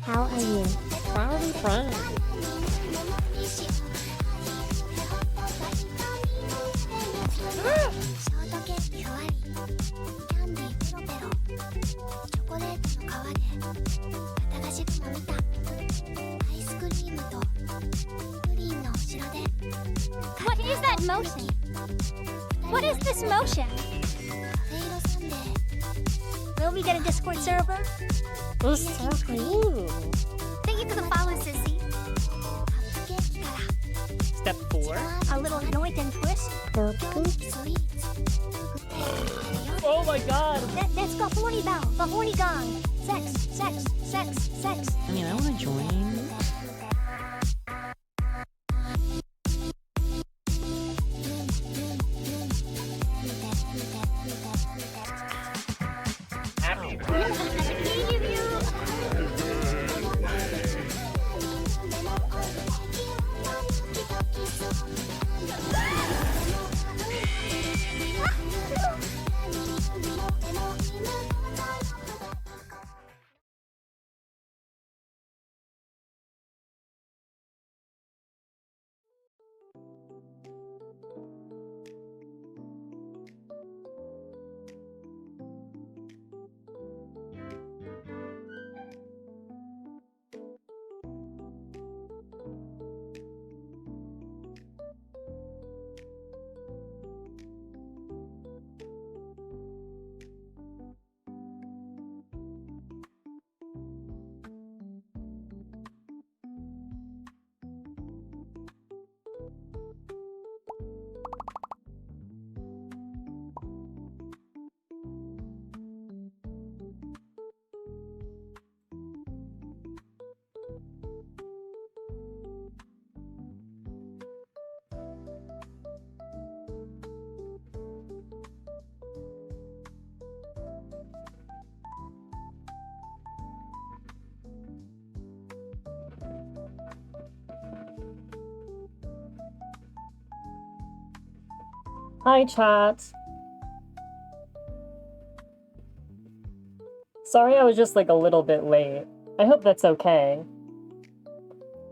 How are you? Very fine. What is that motion? What is this motion? Will we get a Discord server? It's so cool. Thank you for the follow, sissy. Step 4. A little anoint and twist. Oh my god! That's the horny bell, the horny gong. Sex, sex, sex, sex. I mean, I want to join. Hi, chat. Sorry I was just like a little bit late. I hope that's okay.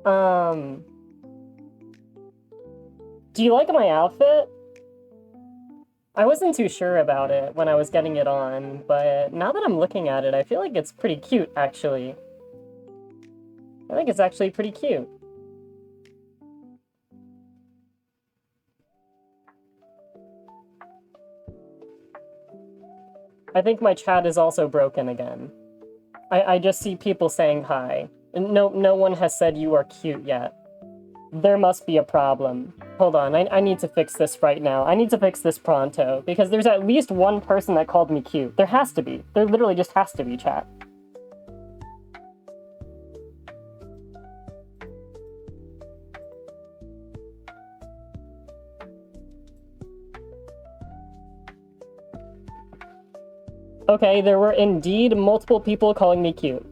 Do you like my outfit? I wasn't too sure about it when I was getting it on, but now that I'm looking at it, I feel like it's pretty cute, actually. I think it's actually pretty cute. I think my chat is also broken again. I just see people saying hi. No one has said you are cute yet. There must be a problem. Hold on, I need to fix this right now. I need to fix this pronto, because there's at least one person that called me cute. There has to be. There literally just has to be, chat. Okay, there were indeed multiple people calling me cute.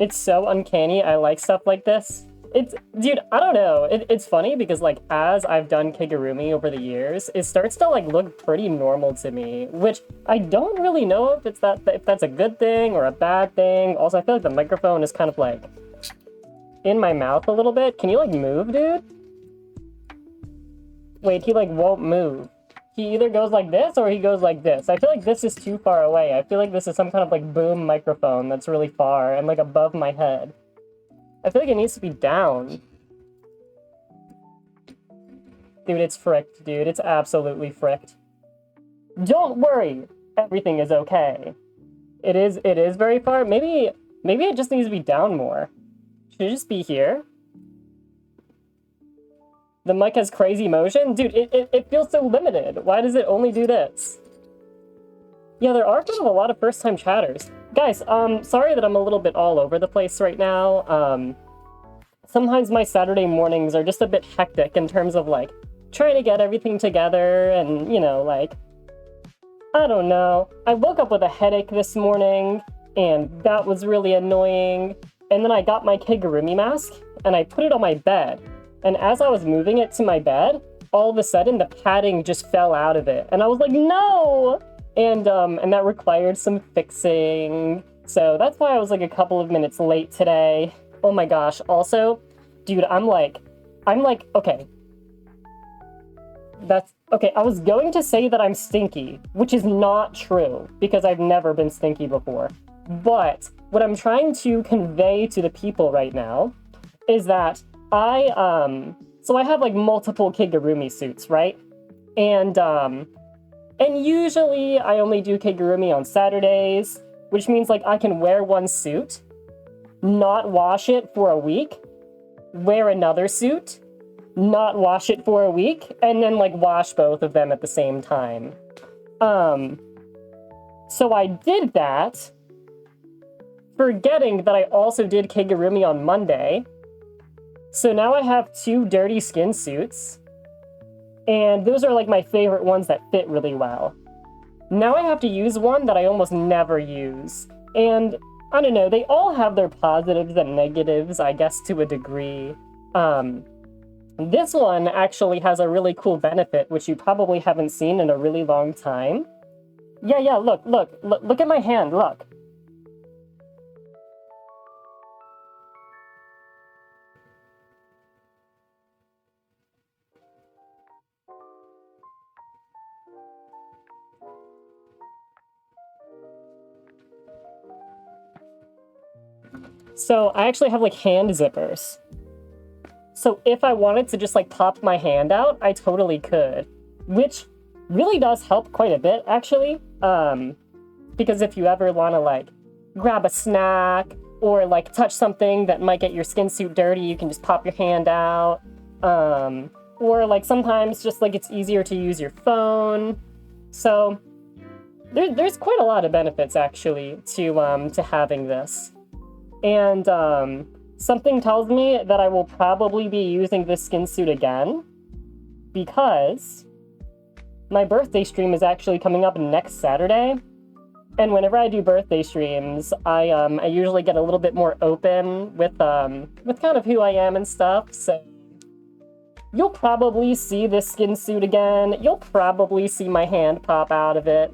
It's so uncanny, I like stuff like this. Dude, I don't know. It's funny because, like, as I've done Kigurumi over the years, it starts to, like, look pretty normal to me, which I don't really know if that's a good thing or a bad thing. Also, I feel like the microphone is kind of, like, in my mouth a little bit. Can you, like, move, dude? Wait, he, like, won't move. He either goes like this or he goes like this. I feel like this is too far away. I feel like this is some kind of like boom microphone that's really far and like above my head. I feel like it needs to be down. Dude, it's fricked, dude. It's absolutely fricked. Don't worry. Everything is okay. It is very far. Maybe it just needs to be down more. Should it just be here? The mic has crazy motion? Dude, it feels so limited. Why does it only do this? Yeah, there are kind of a lot of first-time chatters. Guys, sorry that I'm a little bit all over the place right now. Sometimes my Saturday mornings are just a bit hectic in terms of, like, trying to get everything together and, you know, like, I don't know. I woke up with a headache this morning, and that was really annoying. And then I got my Kigurumi mask, and I put it on my bed. And as I was moving it to my bed, all of a sudden the padding just fell out of it. And I was like, no! And that required some fixing. So that's why I was like a couple of minutes late today. Oh my gosh. Also, dude, I'm like, okay. Okay, I was going to say that I'm stinky, which is not true, because I've never been stinky before. But what I'm trying to convey to the people right now is that so I have like multiple Kigurumi suits, right? And usually I only do Kigurumi on Saturdays, which means like I can wear one suit, not wash it for a week, wear another suit, not wash it for a week, and then like wash both of them at the same time. So I did that, forgetting that I also did Kigurumi on Monday. So now I have 2 dirty skin suits, and those are like my favorite ones that fit really well. Now I have to use one that I almost never use, and I don't know, they all have their positives and negatives, I guess, to a degree. This one actually has a really cool benefit, which you probably haven't seen in a really long time. Yeah, look at my hand, look. So I actually have like hand zippers. So if I wanted to just like pop my hand out, I totally could, which really does help quite a bit actually. Because if you ever want to like grab a snack or like touch something that might get your skin suit dirty, you can just pop your hand out. Or like sometimes just like it's easier to use your phone. So there's quite a lot of benefits actually to having this. And something tells me that I will probably be using this skin suit again, because my birthday stream is actually coming up next Saturday. And whenever I do birthday streams, I usually get a little bit more open with kind of who I am and stuff. So you'll probably see this skin suit again. You'll probably see my hand pop out of it,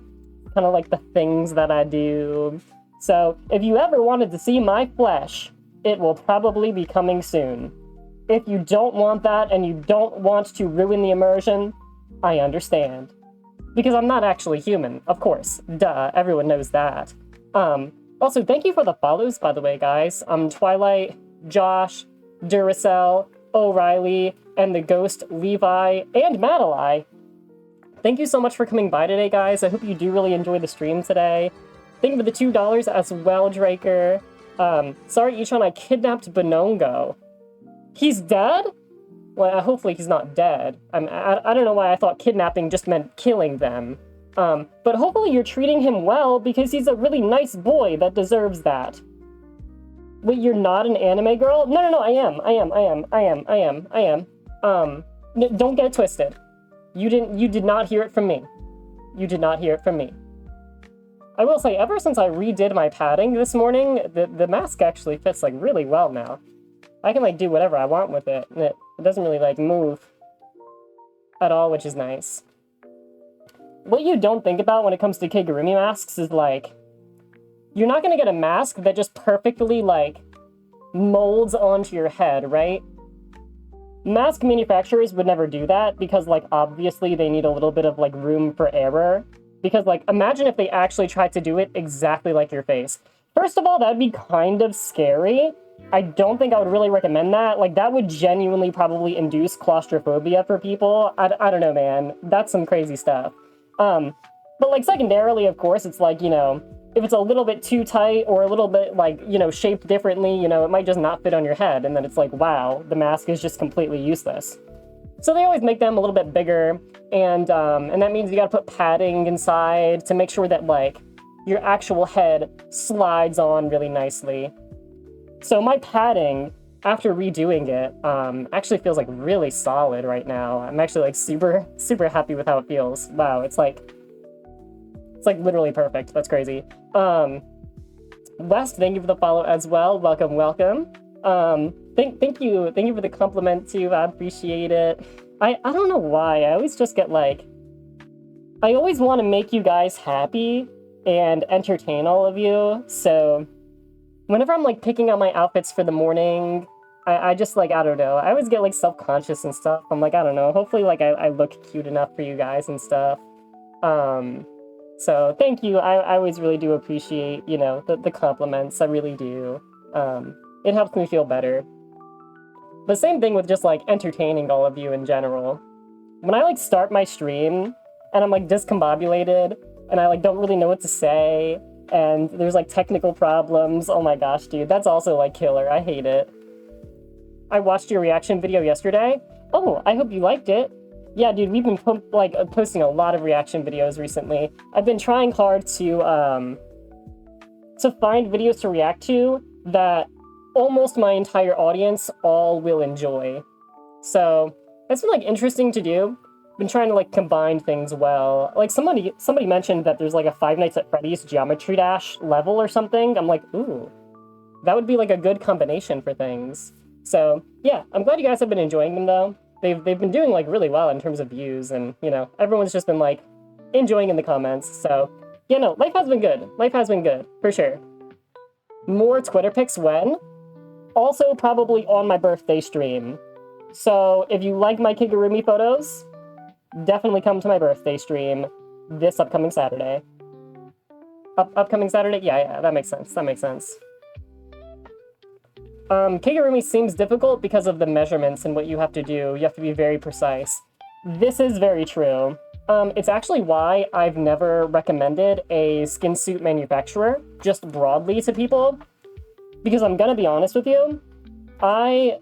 kind of like the things that I do. So if you ever wanted to see my flesh, it will probably be coming soon. If you don't want that and you don't want to ruin the immersion, I understand. Because I'm not actually human, of course. Duh, everyone knows that. Also, thank you for the follows, by the way, guys. Twilight, Josh, Duracell, O'Reilly, and the Ghost, Levi, and Madelai. Thank you so much for coming by today, guys. I hope you do really enjoy the stream today. Thank you for the $2 as well, Draker. Sorry, y-chanVODs, I kidnapped Bonongo. He's dead? Well, hopefully he's not dead. I don't know why I thought kidnapping just meant killing them. But hopefully you're treating him well, because he's a really nice boy that deserves that. Wait, you're not an anime girl? No, I am. Don't get it twisted. You did not hear it from me. You did not hear it from me. I will say, ever since I redid my padding this morning, the mask actually fits like really well now. I can like do whatever I want with it, and it doesn't really like move at all, which is nice. What you don't think about when it comes to Kigurumi masks is like, you're not gonna get a mask that just perfectly like molds onto your head, right? Mask manufacturers would never do that because like obviously they need a little bit of like room for error. Because, like, imagine if they actually tried to do it exactly like your face. First of all, that'd be kind of scary. I don't think I would really recommend that. Like, that would genuinely probably induce claustrophobia for people. I don't know, man. That's some crazy stuff. But, like, secondarily, of course, it's like, you know, if it's a little bit too tight or a little bit, like, you know, shaped differently, you know, it might just not fit on your head. And then it's like, wow, the mask is just completely useless. So they always make them a little bit bigger, and that means you gotta put padding inside to make sure that, like, your actual head slides on really nicely. So my padding, after redoing it, actually feels, like, really solid right now. I'm actually, like, super, super happy with how it feels. Wow, it's like literally perfect. That's crazy. West, thank you for the follow as well. Welcome. Thank you for the compliment too. I appreciate it. I don't know why. I always just get like... I always want to make you guys happy and entertain all of you, so... Whenever I'm, like, picking out my outfits for the morning, I just, like, I don't know. I always get, like, self-conscious and stuff. I'm like, I don't know. Hopefully, like, I look cute enough for you guys and stuff. So, thank you. I always really do appreciate, you know, the compliments. I really do. It helps me feel better. But same thing with just, like, entertaining all of you in general. When I, like, start my stream, and I'm, like, discombobulated, and I, like, don't really know what to say, and there's, like, technical problems, oh my gosh, dude, that's also, like, killer. I hate it. I watched your reaction video yesterday. Oh, I hope you liked it. Yeah, dude, we've been, posting a lot of reaction videos recently. I've been trying hard to find videos to react to that almost my entire audience all will enjoy. So, that's been, like, interesting to do. Been trying to, like, combine things well. Like, somebody mentioned that there's, like, a Five Nights at Freddy's Geometry Dash level or something. I'm like, ooh, that would be, like, a good combination for things. So, yeah, I'm glad you guys have been enjoying them, though. They've been doing, like, really well in terms of views, and, you know, everyone's just been, like, enjoying in the comments, so... Yeah, no, life has been good. Life has been good, for sure. More Twitter pics when? Also probably on my birthday stream. So, if you like my Kigurumi photos, definitely come to my birthday stream this upcoming Saturday. Upcoming Saturday? Yeah, that makes sense. That makes sense. Kigurumi seems difficult because of the measurements and what you have to do. You have to be very precise. This is very true. It's actually why I've never recommended a skin suit manufacturer, just broadly to people. Because I'm gonna be honest with you, I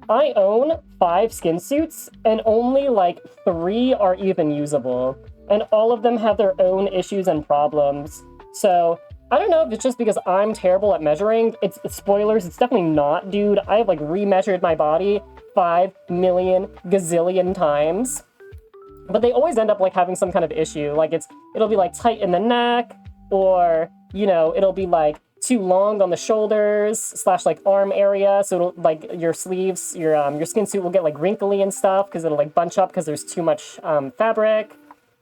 own 5 skin suits, and only, like, 3 are even usable. And all of them have their own issues and problems. So, I don't know if it's just because I'm terrible at measuring. It's spoilers, it's definitely not, dude. I have, like, remeasured my body 5 million gazillion times. But they always end up, like, having some kind of issue. Like, it'll be, like, tight in the neck, or, you know, it'll be, like, too long on the shoulders / like arm area, so it'll, like, your sleeves, your skin suit will get, like, wrinkly and stuff because it'll, like, bunch up because there's too much fabric.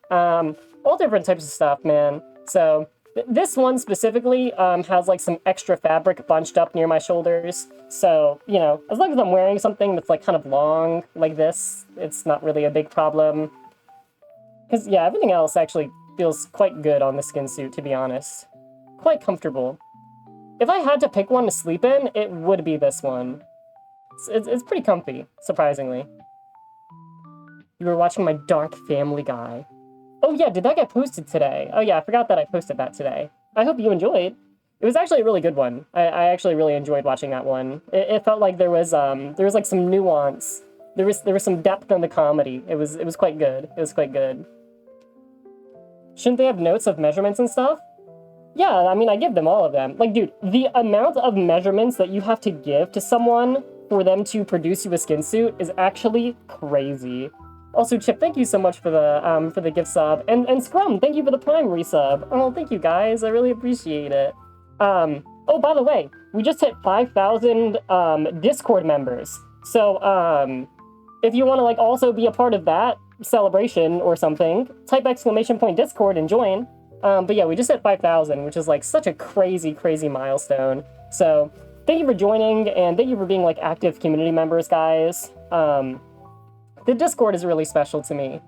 All different types of stuff, man. So this one specifically has, like, some extra fabric bunched up near my shoulders. So, you know, as long as I'm wearing something that's, like, kind of long like this, it's not really a big problem. Because, yeah, everything else actually feels quite good on the skin suit, to be honest. Quite comfortable. If I had to pick one to sleep in, it would be this one. It's pretty comfy, surprisingly. You were watching my Dark Family Guy. Oh yeah, did that get posted today? Oh yeah, I forgot that I posted that today. I hope you enjoyed. It was actually a really good one. I actually really enjoyed watching that one. It felt like there was like some nuance. There was some depth in the comedy. It was quite good. It was quite good. Shouldn't they have notes of measurements and stuff? Yeah, I mean, I give them all of them. Like, dude, the amount of measurements that you have to give to someone for them to produce you a skin suit is actually crazy. Also, Chip, thank you so much for the gift sub. And Scrum, thank you for the Prime resub. Oh, thank you guys, I really appreciate it. Oh, by the way, we just hit 5,000 Discord members. So, if you want to, like, also be a part of that celebration or something, type !Discord and join. But yeah, we just hit 5,000, which is, like, such a crazy, crazy milestone. So, thank you for joining, and thank you for being, like, active community members, guys. The Discord is really special to me.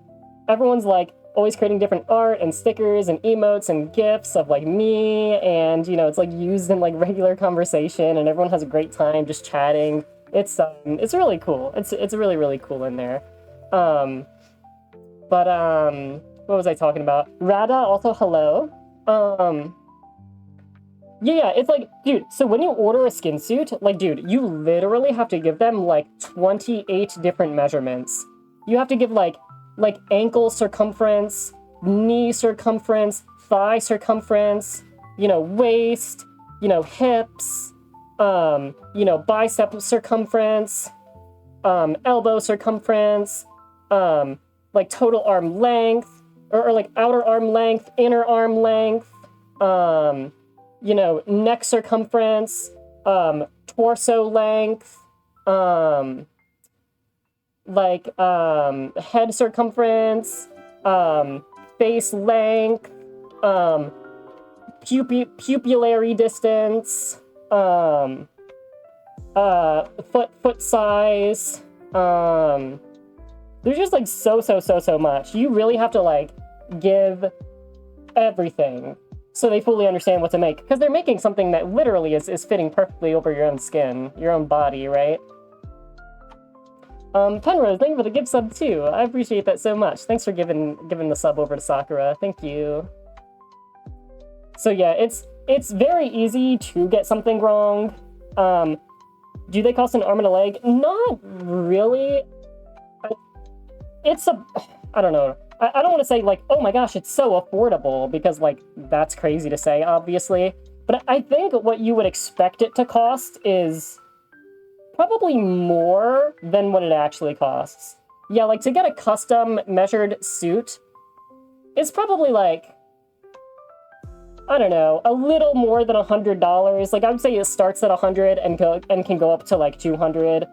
Everyone's, like, always creating different art and stickers and emotes and GIFs of, like, me, and, you know, it's, like, used in, like, regular conversation, and everyone has a great time just chatting. It's really cool. It's really, really cool in there. What was I talking about? Rada, also hello. Yeah, it's like, dude, so when you order a skin suit, like, dude, you literally have to give them, like, 28 different measurements. You have to give, like ankle circumference, knee circumference, thigh circumference, you know, waist, you know, hips, you know, bicep circumference, elbow circumference, like, total arm length, or like, outer arm length, inner arm length, you know, neck circumference, torso length, like, head circumference, face length, pupillary distance, foot size, there's just, like, so much. You really have to, like, give everything so they fully understand what to make. Because they're making something that literally is fitting perfectly over your own skin, your own body, right? Penrose, thank you for the gift sub, too. I appreciate that so much. Thanks for giving the sub over to Sakura. Thank you. So, yeah, it's very easy to get something wrong. Do they cost an arm and a leg? Not really. I don't know. I don't want to say, like, oh my gosh, it's so affordable, because, like, that's crazy to say, obviously. But I think what you would expect it to cost is probably more than what it actually costs. Yeah, like, to get a custom measured suit is probably, like, I don't know, a little more than $100. Like, I would say it starts at $100 and can go up to, like, $200.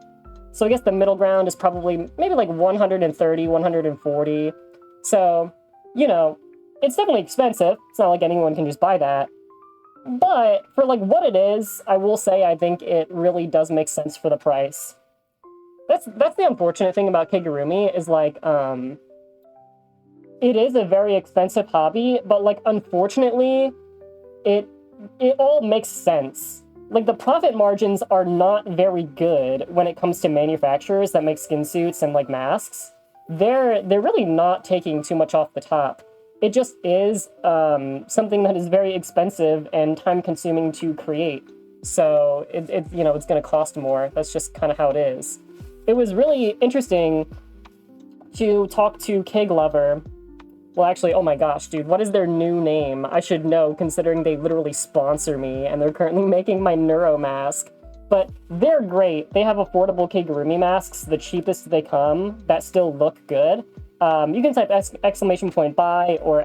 So I guess the middle ground is probably maybe like $130, $140. So, you know, it's definitely expensive. It's not like anyone can just buy that. But for, like, what it is, I will say I think it really does make sense for the price. That's the unfortunate thing about Kigurumi, is, like, it is a very expensive hobby, but, like, unfortunately, it all makes sense. Like, the profit margins are not very good when it comes to manufacturers that make skin suits and, like, masks. They're really not taking too much off the top. It just is something that is very expensive and time-consuming to create. So, you know, it's going to cost more. That's just kind of how it is. It was really interesting to talk to Kig Lover. Well, actually, oh my gosh, dude, what is their new name? I should know, considering they literally sponsor me, and they're currently making my Neuro mask. But they're great. They have affordable Kigurumi masks, the cheapest they come, that still look good. You can type !buy or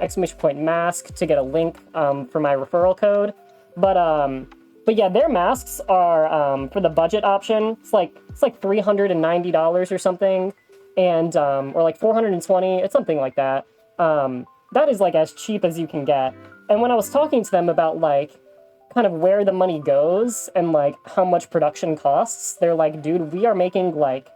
!mask to get a link for my referral code. But yeah, their masks are, for the budget option, it's like $390 or something, and, or like $420, it's something like that. That is, like, as cheap as you can get. And when I was talking to them about, like, kind of where the money goes and, like, how much production costs, they're like, dude, we are making, like,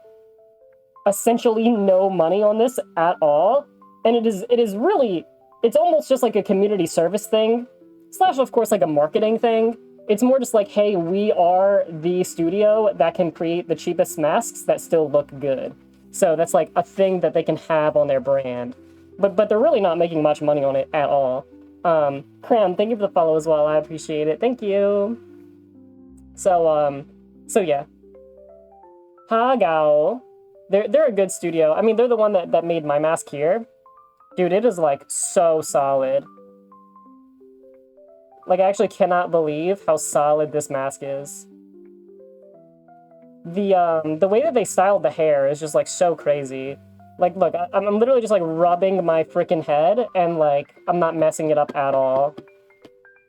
essentially no money on this at all. And it is really, it's almost just like a community service thing, / of course, like, a marketing thing. It's more just like, hey, we are the studio that can create the cheapest masks that still look good. So that's, like, a thing that they can have on their brand. But they're really not making much money on it at all. Cram, thank you for the follow as well. I appreciate it. Thank you. So yeah. Hagao. They're a good studio. I mean, they're the one that made my mask here. Dude, it is, like, so solid. Like, I actually cannot believe how solid this mask is. The way that they styled the hair is just, like, so crazy. Like, look, I'm literally just, like, rubbing my freaking head, and, like, I'm not messing it up at all.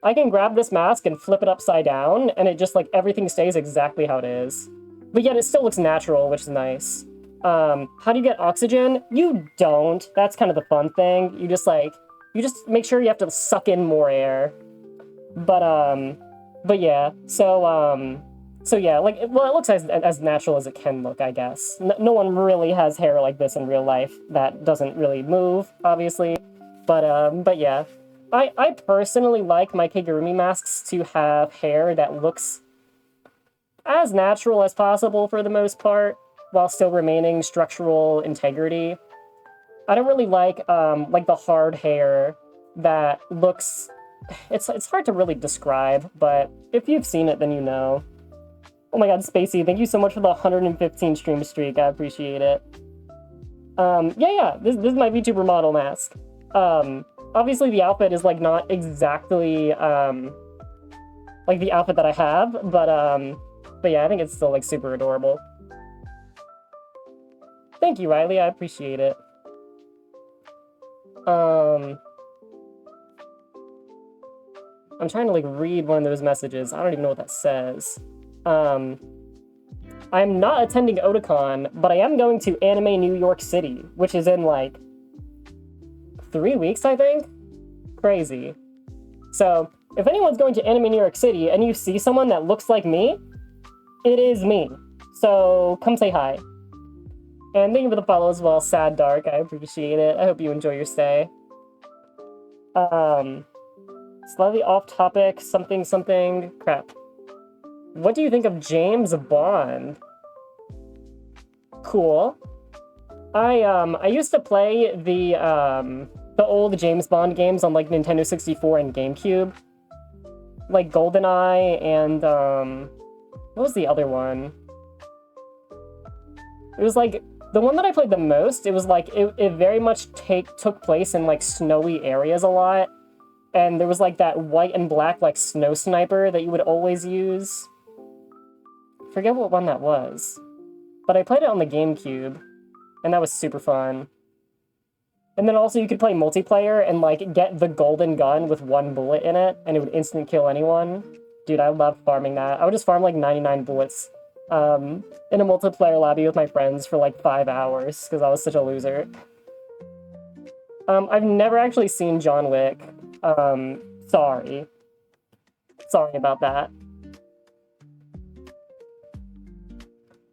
I can grab this mask and flip it upside down, and it just, like, everything stays exactly how it is. But yet it still looks natural, which is nice. How do you get oxygen? You don't. That's kind of the fun thing. You just make sure you have to suck in more air. But yeah, so yeah, like, well, it looks as natural as it can look, I guess. No one really has hair like this in real life that doesn't really move, obviously. But yeah. I personally like my Kigurumi masks to have hair that looks as natural as possible for the most part, while still remaining structural integrity. I don't really like the hard hair that looks... It's hard to really describe, but if you've seen it, then you know. Oh my god, Spacey, thank you so much for the 115 stream streak. I appreciate it. Yeah, this is my VTuber model mask. Obviously the outfit is, like, not exactly, like, the outfit that I have, but yeah, I think it's still, like, super adorable. Thank you, Riley, I appreciate it. I'm trying to, like, read one of those messages. I don't even know what that says. I'm not attending Otakon, but I am going to Anime New York City, which is in, like, 3 weeks, I think? Crazy. So, if anyone's going to Anime New York City and you see someone that looks like me, it is me. So, come say hi. And thank you for the follow as well, Sad Dark. I appreciate it. I hope you enjoy your stay. Slightly off topic, something. Crap. What do you think of James Bond? Cool. I used to play the old James Bond games on, like, Nintendo 64 and GameCube. Like, GoldenEye and, what was the other one? It was, like, the one that I played the most, it was, like, it very much took place in, like, snowy areas a lot. And there was, like, that white and black, like, snow sniper that you would always use. Forget what one that was. But I played it on the GameCube, and that was super fun. And then also you could play multiplayer and, like, get the golden gun with 1 bullet in it, and it would instant kill anyone. Dude, I loved farming that. I would just farm, like, 99 bullets in a multiplayer lobby with my friends for, like, 5 hours, because I was such a loser. I've never actually seen John Wick. Sorry. Sorry about that.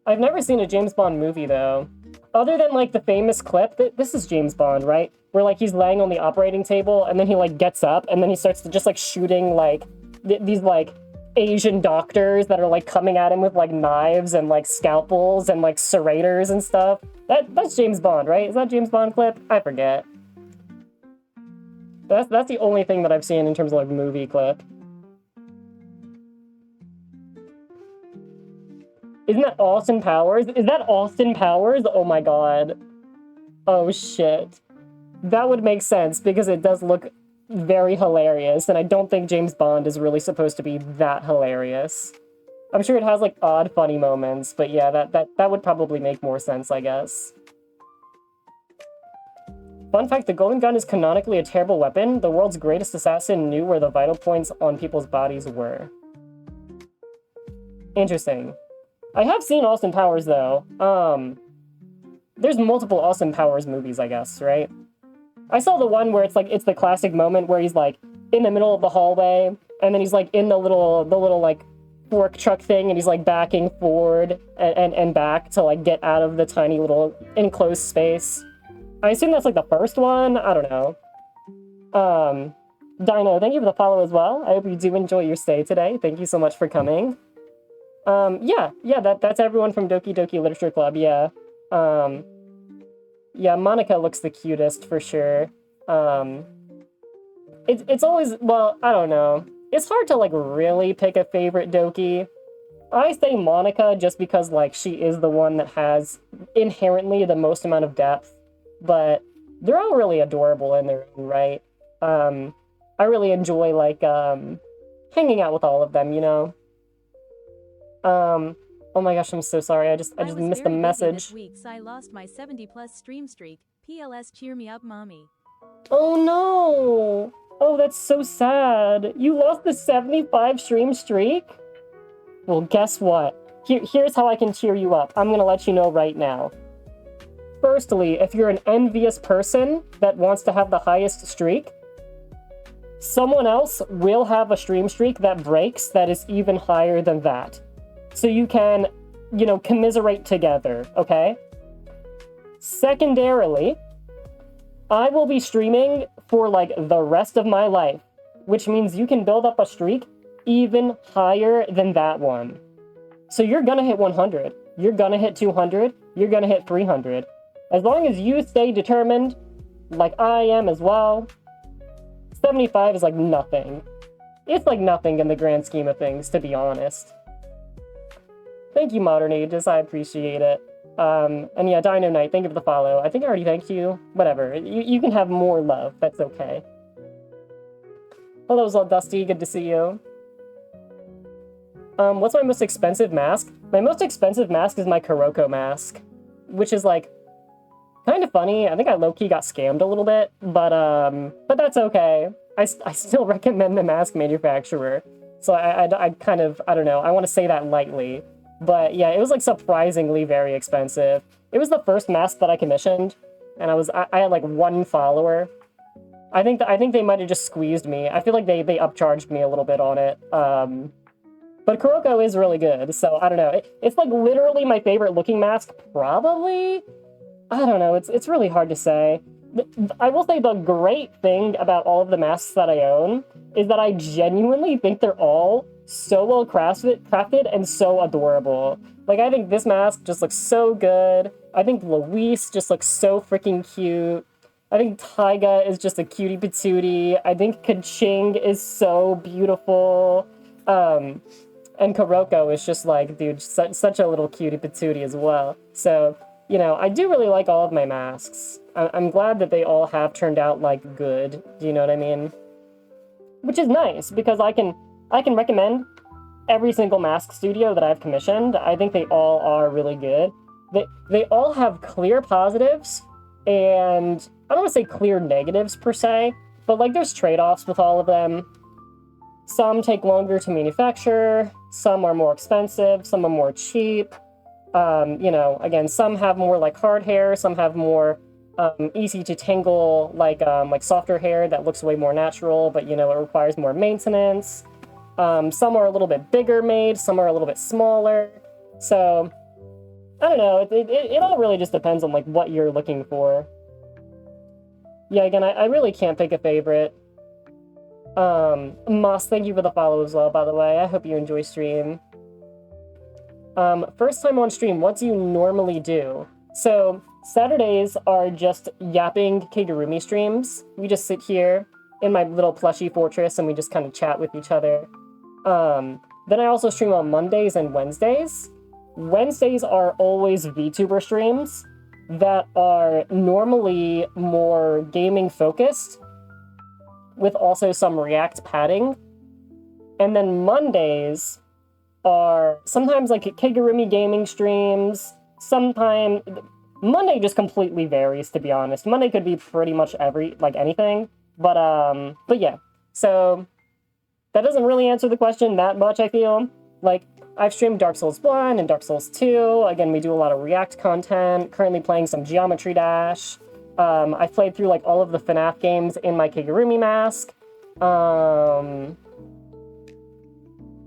I've never seen a James Bond movie, though. Other than, like, the famous clip, this is James Bond, right? Where, like, he's laying on the operating table, and then he, like, gets up, and then he starts to just, like, shooting, like, these, like, Asian doctors that are, like, coming at him with, like, knives and, like, scalpels and, like, serrators and stuff. That's James Bond, right? Is that James Bond clip? I forget. That's the only thing that I've seen in terms of, like, movie clip. Isn't that Austin Powers? Is that Austin Powers? Oh my god. Oh shit. That would make sense, because it does look very hilarious, and I don't think James Bond is really supposed to be that hilarious. I'm sure it has, like, odd, funny moments, but yeah, that would probably make more sense, I guess. Fun fact, the golden gun is canonically a terrible weapon. The world's greatest assassin knew where the vital points on people's bodies were. Interesting. I have seen Austin Powers, though. There's multiple Austin Powers movies, I guess, right? I saw the one where it's the classic moment where he's, like, in the middle of the hallway, and then he's, like, in the little, like, fork truck thing, and he's, like, backing forward and back to, like, get out of the tiny little enclosed space. I assume that's, like, the first one? I don't know. Dino, thank you for the follow as well. I hope you do enjoy your stay today. Thank you so much for coming. Yeah, that's everyone from Doki Doki Literature Club, yeah. Yeah, Monica looks the cutest, for sure. It's always, well, I don't know. It's hard to, like, really pick a favorite Doki. I say Monica just because, like, she is the one that has inherently the most amount of depth, but they're all really adorable in their own right. I really enjoy, like, hanging out with all of them, you know? Oh my gosh, I'm so sorry. I just missed the message. This week, I lost my 70+ stream streak. PLS, cheer me up, mommy. Oh no! Oh, that's so sad. You lost the 75 stream streak? Well, guess what? Here's how I can cheer you up. I'm gonna let you know right now. Firstly, if you're an envious person that wants to have the highest streak, someone else will have a stream streak that breaks that is even higher than that. So you can, you know, commiserate together, okay? Secondarily, I will be streaming for, like, the rest of my life, which means you can build up a streak even higher than that one. So you're gonna hit 100, you're gonna hit 200, you're gonna hit 300. As long as you stay determined, like I am as well, 75 is like nothing. It's like nothing in the grand scheme of things, to be honest. Thank you, Modern Ages, I appreciate it. And yeah, Dino Knight, thank you for the follow. I think I already thanked you. Whatever, you can have more love, that's okay. Hello, Zol Dusty, good to see you. What's my most expensive mask? My most expensive mask is my Kuroko mask, which is, like, kind of funny. I think I low-key got scammed a little bit, but that's okay. I still recommend the mask manufacturer. So I kind of, I don't know, I want to say that lightly. But yeah, it was like surprisingly very expensive. It was the first mask that I commissioned, and I had like 1 follower. I think they might have just squeezed me. I feel like they upcharged me a little bit on it. But Kuroko is really good, so I don't know. It's like literally my favorite looking mask, probably? I don't know, it's really hard to say. I will say the great thing about all of the masks that I own is that I genuinely think they're all so well crafted and so adorable. Like, I think this mask just looks so good. I think Luis just looks so freaking cute. I think Taiga is just a cutie patootie. I think Kaching is so beautiful. And Kuroko is just like, dude, such a little cutie patootie as well. So, you know, I do really like all of my masks. I'm glad that they all have turned out, like, good. Do you know what I mean? Which is nice, because I can recommend every single mask studio that I've commissioned. I think they all are really good. They all have clear positives, and I don't want to say clear negatives per se, but like there's trade-offs with all of them. Some take longer to manufacture, some are more expensive, some are more cheap. You know, again, some have more like hard hair, some have more easy to tangle, like softer hair that looks way more natural, but you know, it requires more maintenance. Some are a little bit bigger made, some are a little bit smaller. So, I don't know, it all really just depends on like what you're looking for. Yeah, again, I really can't pick a favorite. Moss, thank you for the follow as well, by the way. I hope you enjoy stream. First time on stream, what do you normally do? So, Saturdays are just yapping Kigurumi streams. We just sit here in my little plushy fortress and we just kind of chat with each other. Then I also stream on Mondays and Wednesdays. Wednesdays are always VTuber streams that are normally more gaming focused, with also some React padding. And then Mondays are sometimes like Kigurumi gaming streams. Sometimes Monday just completely varies, to be honest. Monday could be pretty much anything. But yeah. So that doesn't really answer the question that much, I feel. Like, I've streamed Dark Souls 1 and Dark Souls 2. Again, we do a lot of React content. Currently playing some Geometry Dash. I've played through like all of the FNAF games in my Kigurumi mask.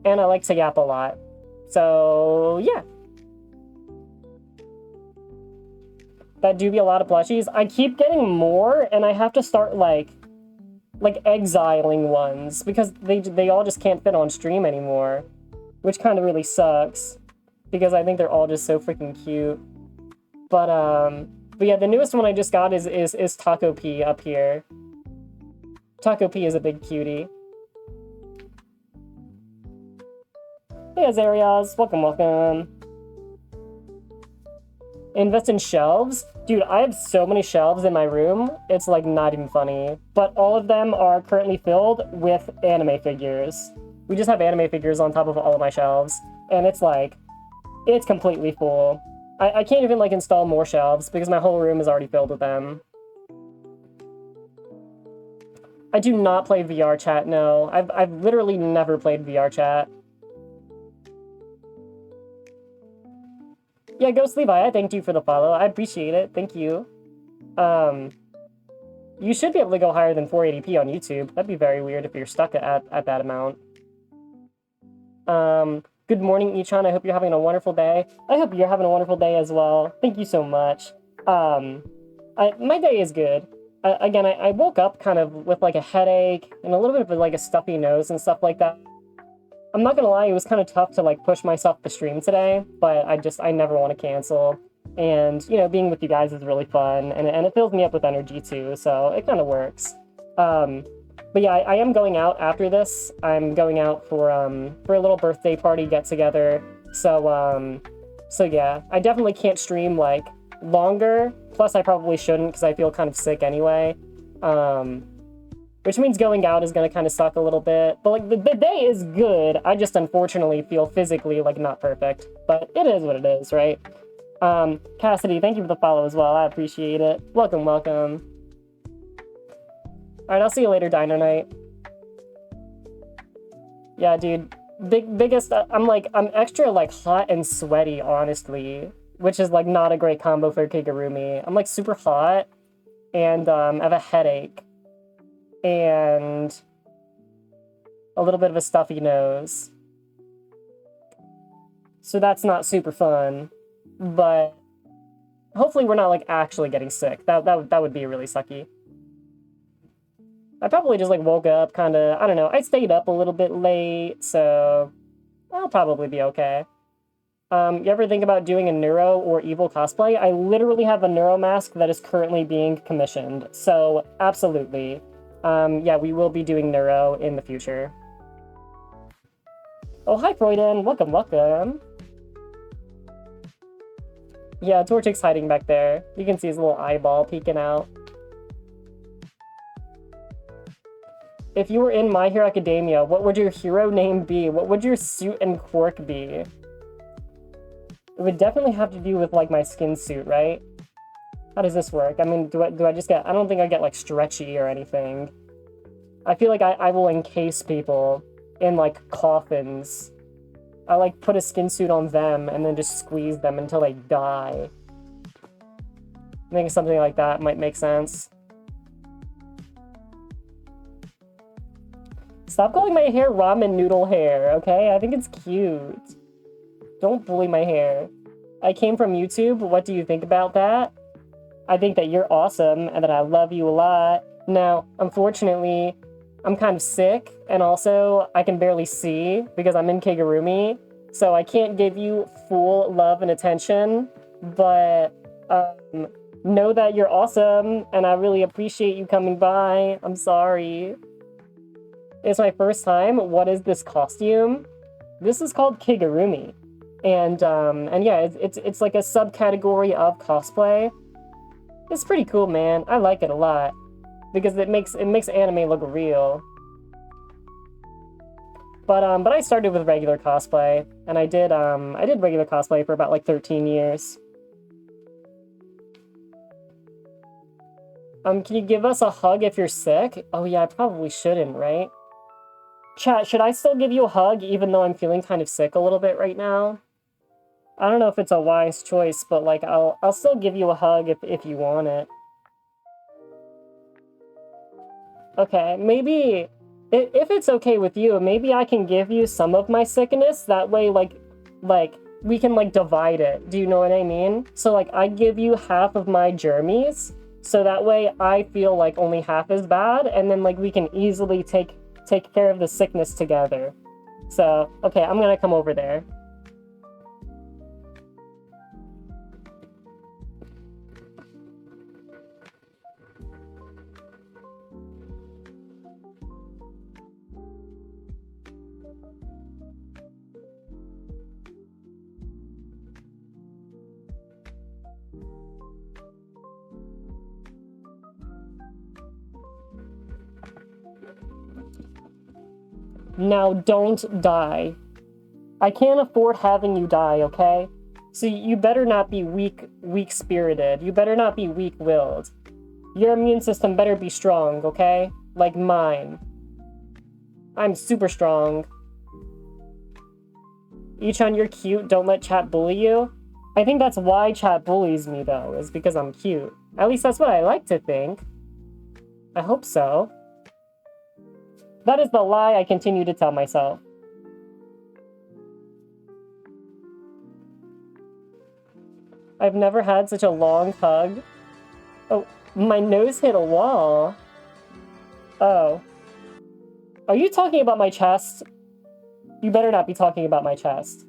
And I like to yap a lot. So, yeah. That do be a lot of plushies. I keep getting more, and I have to start like exiling ones, because they all just can't fit on stream anymore. Which kind of really sucks, because I think they're all just so freaking cute. But yeah, the newest one I just got is Taco P up here. Taco P is a big cutie. Hey, Azarias, welcome. Invest in shelves? Dude, I have so many shelves in my room, it's like not even funny. But all of them are currently filled with anime figures. We just have anime figures on top of all of my shelves, and it's like, it's completely full. I can't even like install more shelves because my whole room is already filled with them. I do not play VR chat, no. I've literally never played VR chat. Yeah, Ghost Levi, I thanked you for the follow. I appreciate it. Thank you. You should be able to go higher than 480p on YouTube. That'd be very weird if you're stuck at that amount. Good morning, y-chanVODs. I hope you're having a wonderful day. I hope you're having a wonderful day as well. Thank you so much. My day is good. Again, I woke up kind of with like a headache and a little bit of like a stuffy nose and stuff like that. I'm not gonna lie, it was kind of tough to like push myself to stream today, but I never want to cancel. And, you know, being with you guys is really fun, and it fills me up with energy too, so it kind of works. But yeah, I am going out after this. I'm going out for a little birthday party get-together. So yeah, I definitely can't stream, like, longer. Plus, I probably shouldn't, because I feel kind of sick anyway. Which means going out is going to kind of suck a little bit. But, like, the day is good. I just, unfortunately, feel physically, like, not perfect. But it is what it is, right? Cassidy, thank you for the follow as well. I appreciate it. Welcome. Alright, I'll see you later, Dino Knight. Yeah, dude. biggest, I'm extra, like, hot and sweaty, honestly, which is, like, not a great combo for Kigurumi. I'm, like, super hot, and, I have a headache, and a little bit of a stuffy nose. So that's not super fun, but hopefully we're not, like, actually getting sick. That would be really sucky. I probably just, like, woke up kinda, I don't know, I stayed up a little bit late, so I'll probably be okay. You ever think about doing a Neuro or Evil cosplay? I literally have a Neuro mask that is currently being commissioned, so absolutely. Yeah, we will be doing Neuro in the future. Oh, hi, Freuden. Welcome, welcome. Yeah, Torchic's hiding back there. You can see his little eyeball peeking out. If you were in My Hero Academia, what would your hero name be? What would your suit and quirk be? It would definitely have to do with, like, my skin suit, right? How does this work? I mean, do I just get... I don't think I get, like, stretchy or anything. I feel like I will encase people in, like, coffins. I, like, put a skin suit on them and then just squeeze them until they die. I think something like that might make sense. Stop calling my hair ramen noodle hair, okay? I think it's cute. Don't bully my hair. I came from YouTube. What do you think about that? I think that you're awesome and that I love you a lot. Now, unfortunately, I'm kind of sick, and also I can barely see because I'm in Kigurumi, so I can't give you full love and attention, but know that you're awesome, and I really appreciate you coming by. I'm sorry. It's my first time. What is this costume? This is called Kigurumi, and yeah, it's like a subcategory of cosplay. It's pretty cool, man. I like it a lot because it makes anime look real. But I started with regular cosplay, and I did regular cosplay for about like 13 years. Can you give us a hug if you're sick? Oh yeah, I probably shouldn't, right? Chat, should I still give you a hug even though I'm feeling kind of sick a little bit right now? I don't know if it's a wise choice, but like I'll still give you a hug if you want it. Okay, maybe if it's okay with you, maybe I can give you some of my sickness. That way, like we can like divide it. Do you know what I mean? So like I give you half of my germies, so that way I feel like only half is bad, and then like we can easily take care of the sickness together. So, okay, I'm gonna come over there. Now, don't die. I can't afford having you die, okay? So you better not be weak-spirited. You better not be weak-willed. Your immune system better be strong, okay? Like mine. I'm super strong. Y-chan, you're cute. Don't let chat bully you. I think that's why chat bullies me, though, is because I'm cute. At least that's what I like to think. I hope so. That is the lie I continue to tell myself. I've never had such a long hug. Oh, my nose hit a wall. Oh. Are you talking about my chest? You better not be talking about my chest.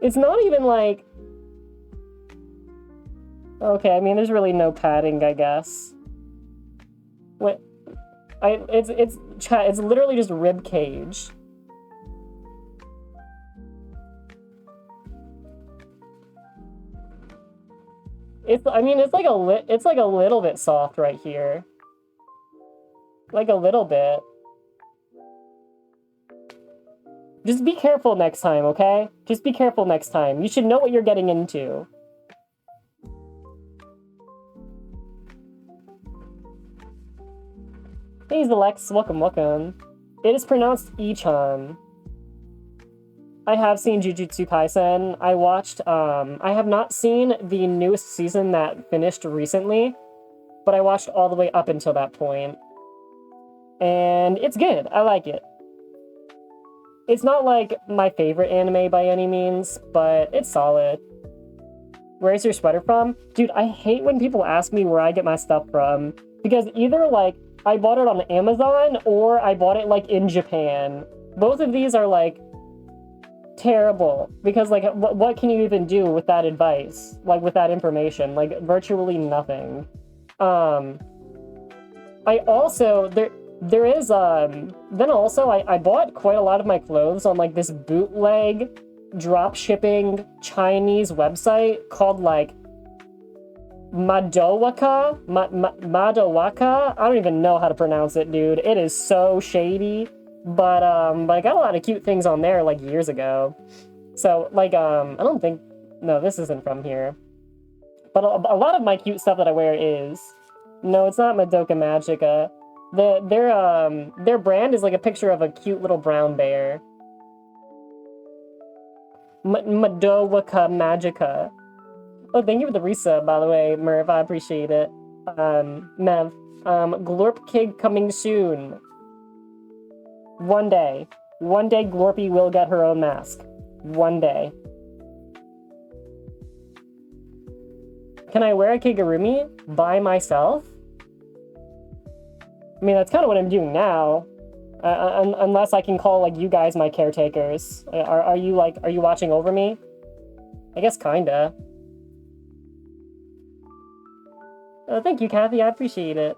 It's not even like... Okay, I mean, there's really no padding, I guess. What? It's literally just rib cage. I mean, it's like a little bit soft right here. Like a little bit. Just be careful next time, okay? Just be careful next time. You should know what you're getting into. Hey, Alex, welcome, welcome. It is pronounced y-chan. I have seen Jujutsu Kaisen. I watched, I have not seen the newest season that finished recently, but I watched all the way up until that point. And it's good. I like it. It's not like my favorite anime by any means, but it's solid. Where's your sweater from? Dude, I hate when people ask me where I get my stuff from, because either like I bought it on Amazon or I bought it like in Japan. Both of these are like terrible, because like what can you even do with that advice, like with that information? Like virtually nothing. I also there is then also I bought quite a lot of my clothes on like this bootleg drop shipping Chinese website called like Madowaka. I don't even know how to pronounce it, dude. It is so shady. But I got a lot of cute things on there like years ago. So like I don't think, no, this isn't from here. But a lot of my cute stuff that I wear is. No, it's not Madoka Magica. Their brand is like a picture of a cute little brown bear. Madoka Magica. Oh, thank you for the resub, by the way, Merv. I appreciate it. Mev. Glorp Kig coming soon. One day. One day Glorpy will get her own mask. One day. Can I wear a Kigurumi by myself? I mean, that's kind of what I'm doing now. Unless I can call, like, you guys my caretakers. Are you watching over me? I guess kinda. Thank you, Kathy. I appreciate it.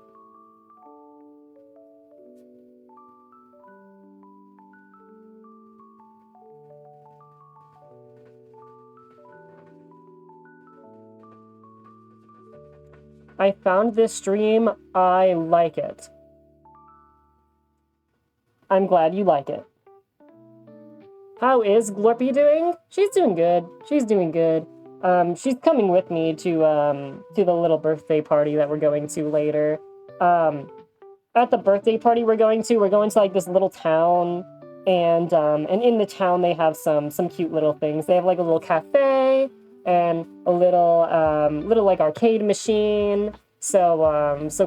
I found this stream. I like it. I'm glad you like it. How is Glorpy doing? She's doing good. She's doing good. She's coming with me to the little birthday party that we're going to later. At the birthday party we're going to like this little town, and in the town they have some cute little things. They have like a little cafe and a little like arcade machine. So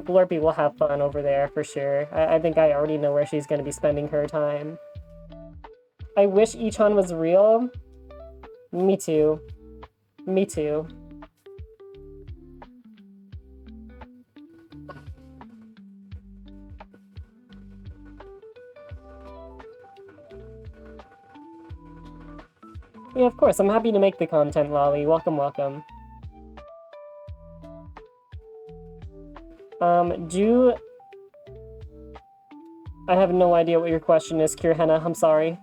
Glorpy will have fun over there for sure. I think I already know where she's gonna be spending her time. I wish y-chan was real. Me too. Me too. Yeah, of course. I'm happy to make the content, Lolly. Welcome, welcome. I have no idea what your question is, Kirhenna. I'm sorry.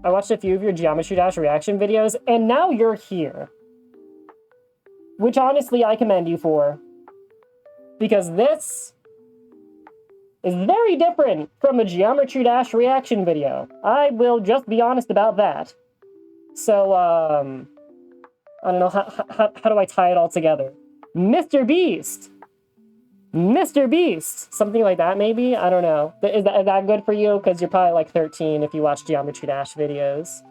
I watched a few of your Geometry Dash reaction videos, and now you're here. Which, honestly, I commend you for. Because this is very different from a Geometry Dash reaction video. I will just be honest about that. So, I don't know, how do I tie it all together? Mr. Beast! Mr. Beast! Something like that, maybe? I don't know. Is that good for you? Because you're probably like 13 if you watch Geometry Dash videos.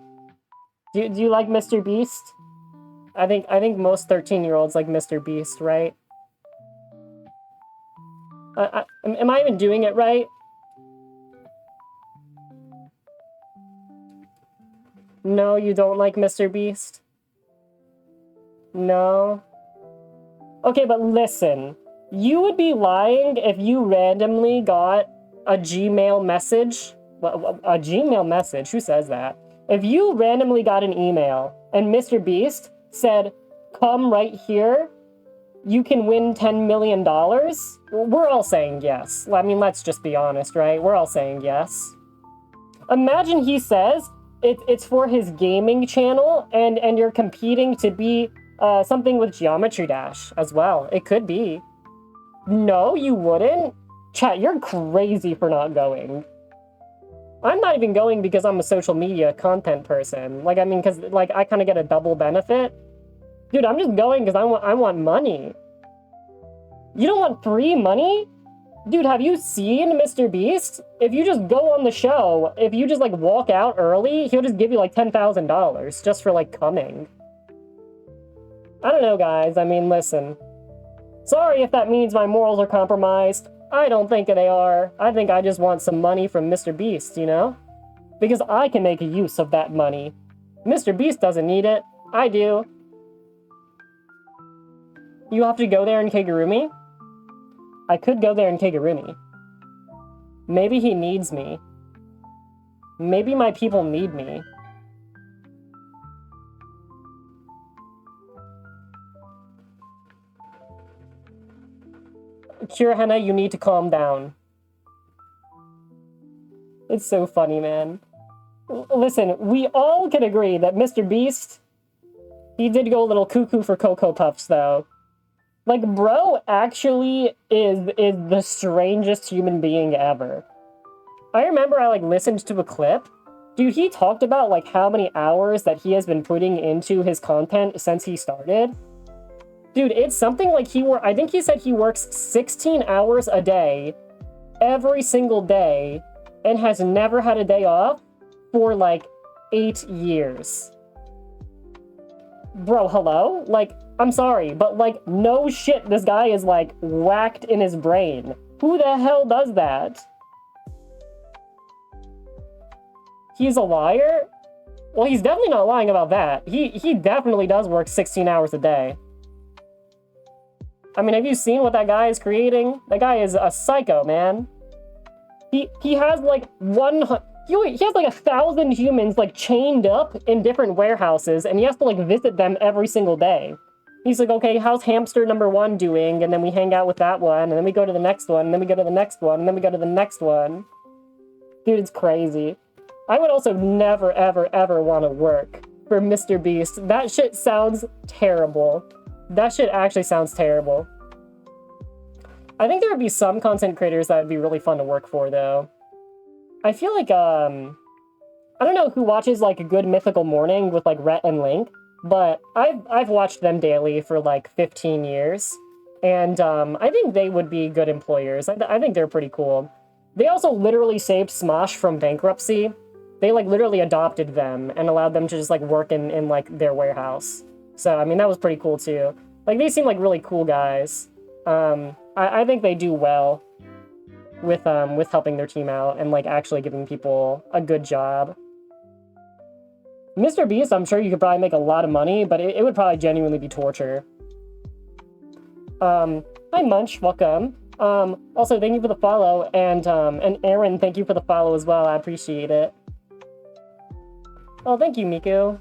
Do you like Mr. Beast? I think most 13-year-olds like Mr. Beast, right? Am I even doing it right? No, you don't like Mr. Beast? No? Okay, but listen. You would be lying if you randomly got a Gmail message. A Gmail message? Who says that? If you randomly got an email and Mr. Beast said, "Come right here, you can win $10 million," we're all saying yes. I mean, let's just be honest, right? We're all saying yes. Imagine he says it's for his gaming channel and you're competing to be something with Geometry Dash as well. It could be. No, you wouldn't? Chat, you're crazy for not going. I'm not even going because I'm a social media content person. Like, I mean, because, like, I kind of get a double benefit. Dude, I'm just going because I want money. You don't want free money? Dude, have you seen Mr. Beast? If you just go on the show, if you just, like, walk out early, he'll just give you, like, $10,000 just for, like, coming. I don't know, guys. I mean, listen. Sorry if that means my morals are compromised. I don't think they are. I think I just want some money from Mr. Beast, you know? Because I can make use of that money. Mr. Beast doesn't need it. I do. You have to go there in Kigurumi? I could go there in Kigurumi. Maybe he needs me. Maybe my people need me. Kirahena, you need to calm down. It's so funny, man. Listen, we all can agree that Mr. Beast, he did go a little cuckoo for Cocoa Puffs, though. Like, bro actually is the strangest human being ever. I remember I, like, listened to a clip. Dude, he talked about, like, how many hours that he has been putting into his content since he started. Dude, it's something like I think he said he works 16 hours a day, every single day, and has never had a day off for, like, 8 years. Bro, hello? Like, I'm sorry, but, like, no shit, this guy is, like, whacked in his brain. Who the hell does that? He's a liar? Well, he's definitely not lying about that. He definitely does work 16 hours a day. I mean, have you seen what that guy is creating? That guy is a psycho, man. He has, like, he has, like, 1,000 humans, like, chained up in different warehouses, and he has to, like, visit them every single day. He's like, okay, how's hamster number 1 doing? And then we hang out with that one, and then we go to the next one, and then we go to the next one, and then we go to the next one. Dude, it's crazy. I would also never, ever, ever want to work for Mr. Beast. That shit sounds terrible. That shit actually sounds terrible. I think there would be some content creators that would be really fun to work for, though. I feel like, I don't know who watches, like, a Good Mythical Morning with, like, Rhett and Link, but I've watched them daily for, like, 15 years, and, I think they would be good employers. I think they're pretty cool. They also literally saved Smosh from bankruptcy. They, like, literally adopted them and allowed them to just, like, work in like, their warehouse. So, I mean, that was pretty cool, too. Like, they seem like really cool guys. I think they do well with helping their team out and, like, actually giving people a good job. Mr. Beast, I'm sure you could probably make a lot of money, but it would probably genuinely be torture. Hi, Munch, welcome. Also, thank you for the follow, and Aaron, thank you for the follow as well, I appreciate it. Oh, thank you, Miku.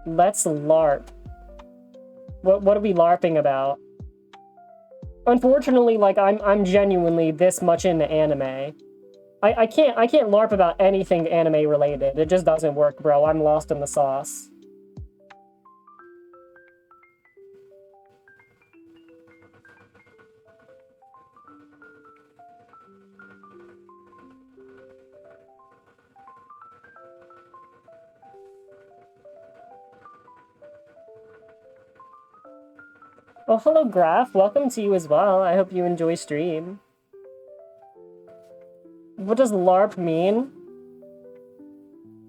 Let's LARP. What are we LARPing about? Unfortunately, like, I'm genuinely this much into anime. I can't LARP about anything anime related. It just doesn't work, bro. I'm lost in the sauce. Oh, hello, Graph. Welcome to you as well. I hope you enjoy stream. What does LARP mean?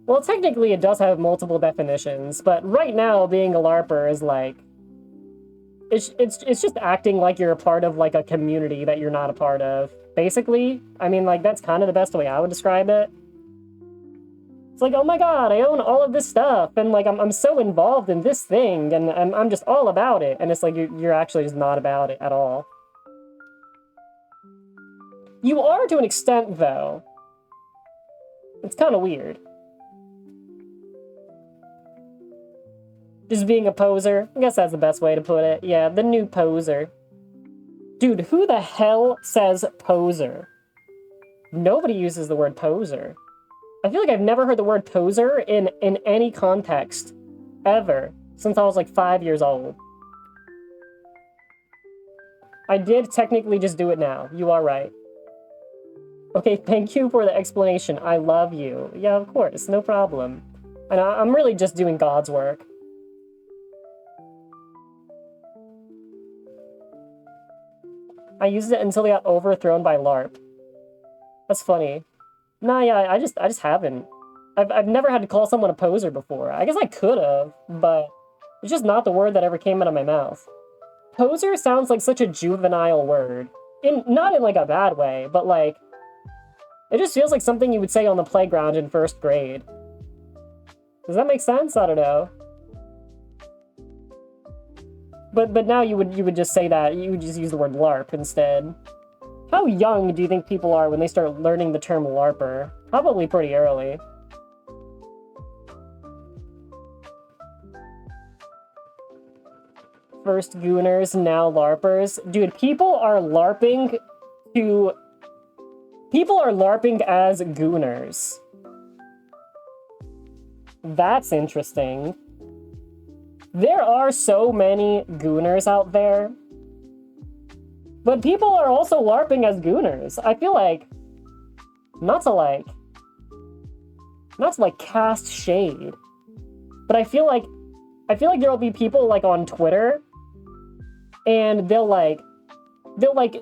Well, technically it does have multiple definitions, but right now being a LARPer is like... It's just acting like you're a part of, like, a community that you're not a part of. Basically, I mean, like, that's kind of the best way I would describe it. It's like, oh my god, I own all of this stuff, and, like, I'm so involved in this thing, and I'm just all about it, and it's like, you're actually just not about it at all. You are to an extent, though. It's kind of weird. Just being a poser. I guess that's the best way to put it. Yeah, the new poser. Dude, who the hell says poser? Nobody uses the word poser. I feel like I've never heard the word poser in any context, ever, since I was like 5 years old. I did technically just do it now. You are right. Okay, thank you for the explanation. I love you. Yeah, of course, no problem. And I'm really just doing God's work. I used it until they got overthrown by LARP. That's funny. Nah, yeah, I just haven't. I've never had to call someone a poser before. I guess I could have, but it's just not the word that ever came out of my mouth. Poser sounds like such a juvenile word. Not in like a bad way, but like, it just feels like something you would say on the playground in 1st grade. Does that make sense? I don't know. But now you would just say that, you would just use the word LARP instead. How young do you think people are when they start learning the term LARPer? Probably pretty early. First Gooners, now LARPers. Dude, people are LARPing as Gooners. That's interesting. There are so many Gooners out there. But people are also LARPing as Gooners. I feel like, not to cast shade, but I feel like there will be people like on Twitter, and they'll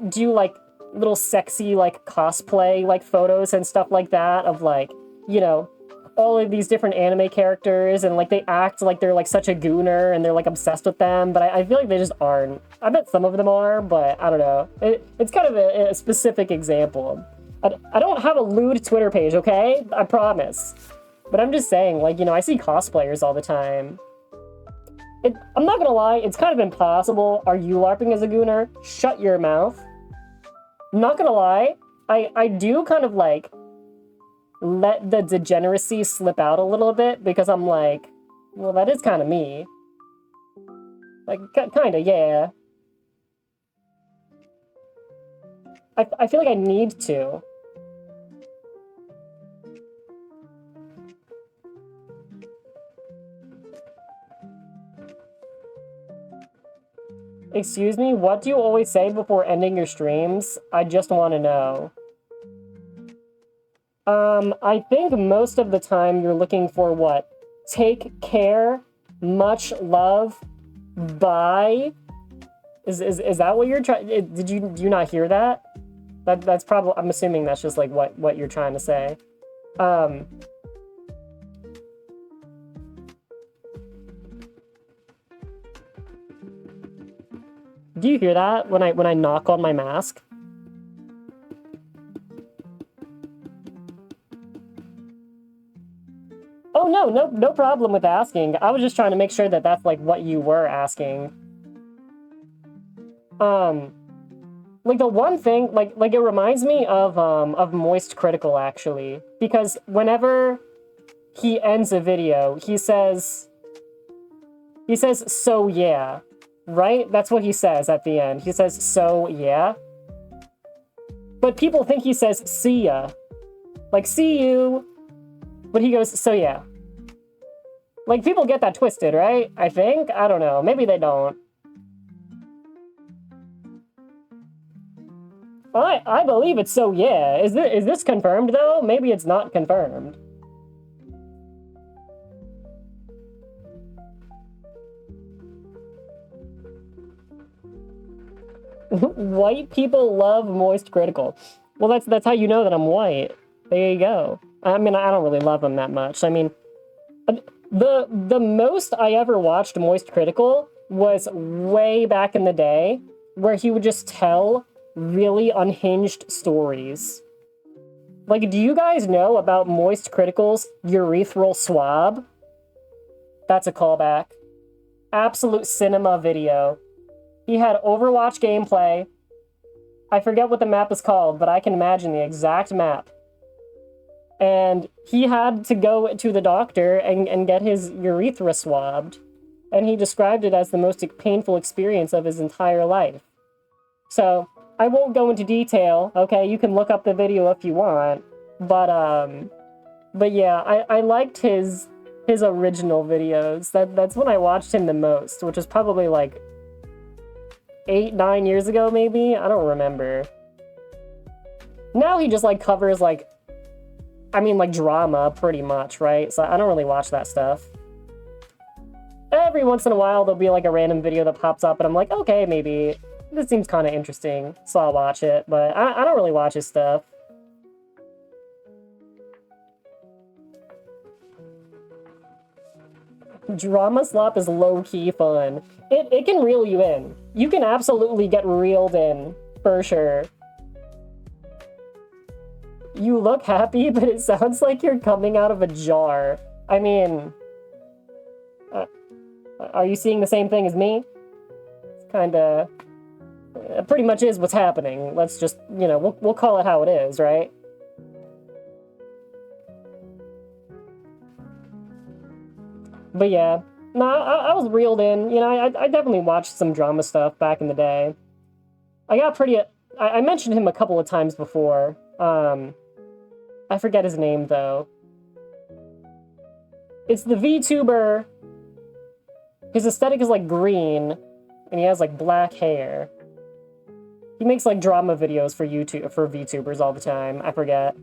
do like little sexy like cosplay like photos and stuff like that of like, you know, all of these different anime characters, and like they act like they're like such a Gooner and they're like obsessed with them, but I feel like they just aren't. I bet some of them are, but I don't know. It's kind of a specific example. I don't have a lewd Twitter page, okay? I promise. But I'm just saying, like, you know, I see cosplayers all the time. I'm not gonna lie, it's kind of impossible. Are you LARPing as a Gooner? Shut your mouth. I'm not gonna lie, I do kind of like let the degeneracy slip out a little bit, because I'm like, well, that is kind of me. Like, kind of, yeah. I feel like I need to. Excuse me, what do you always say before ending your streams? I just want to know. I think most of the time you're looking for what? Take care, much love, bye. Is that what you're trying? Do you not hear that? That's probably, I'm assuming that's just like what you're trying to say. Do you hear that when I knock on my mask? Oh no problem with asking. I was just trying to make sure that that's like what you were asking. Like the one thing, like it reminds me of Moist Critical actually, because whenever he ends a video, he says, so yeah, right? That's what he says at the end. He says, so yeah. But people think he says, see ya. Like, see you. But he goes, so yeah. Like, people get that twisted, right? I think? I don't know. Maybe they don't. I believe it's so yeah. Is this confirmed, though? Maybe it's not confirmed. White people love Moist Critical. Well, that's how you know that I'm white. There you go. I mean, I don't really love him that much. I mean, the most I ever watched Moist Critical was way back in the day, where he would just tell really unhinged stories. Like, do you guys know about Moist Critical's urethral swab? That's a callback. Absolute cinema video. He had Overwatch gameplay. I forget what the map is called, but I can imagine the exact map. And he had to go to the doctor and get his urethra swabbed. And he described it as the most painful experience of his entire life. So, I won't go into detail, okay? You can look up the video if you want. But yeah, I liked his original videos. That's when I watched him the most, which was probably like 8-9 years ago, maybe? I don't remember. Now he just like covers like, I mean like drama pretty much, right? So I don't really watch that stuff. Every once in a while there'll be like a random video that pops up and I'm like, okay, maybe this seems kind of interesting, so I'll watch it, but I don't really watch his stuff. Drama slop is low-key fun. It can reel you in. You can absolutely get reeled in, for sure. You look happy, but it sounds like you're coming out of a jar. I mean... are you seeing the same thing as me? It's kinda... it pretty much is what's happening. Let's just, you know, we'll call it how it is, right? But yeah, no, I was reeled in. You know, I definitely watched some drama stuff back in the day. I got pretty... I mentioned him a couple of times before. I forget his name, though. It's the Vtuber. His aesthetic is, like, green, and he has, like, black hair. He makes, like, drama videos for YouTube, for VTubers all the time. I forget.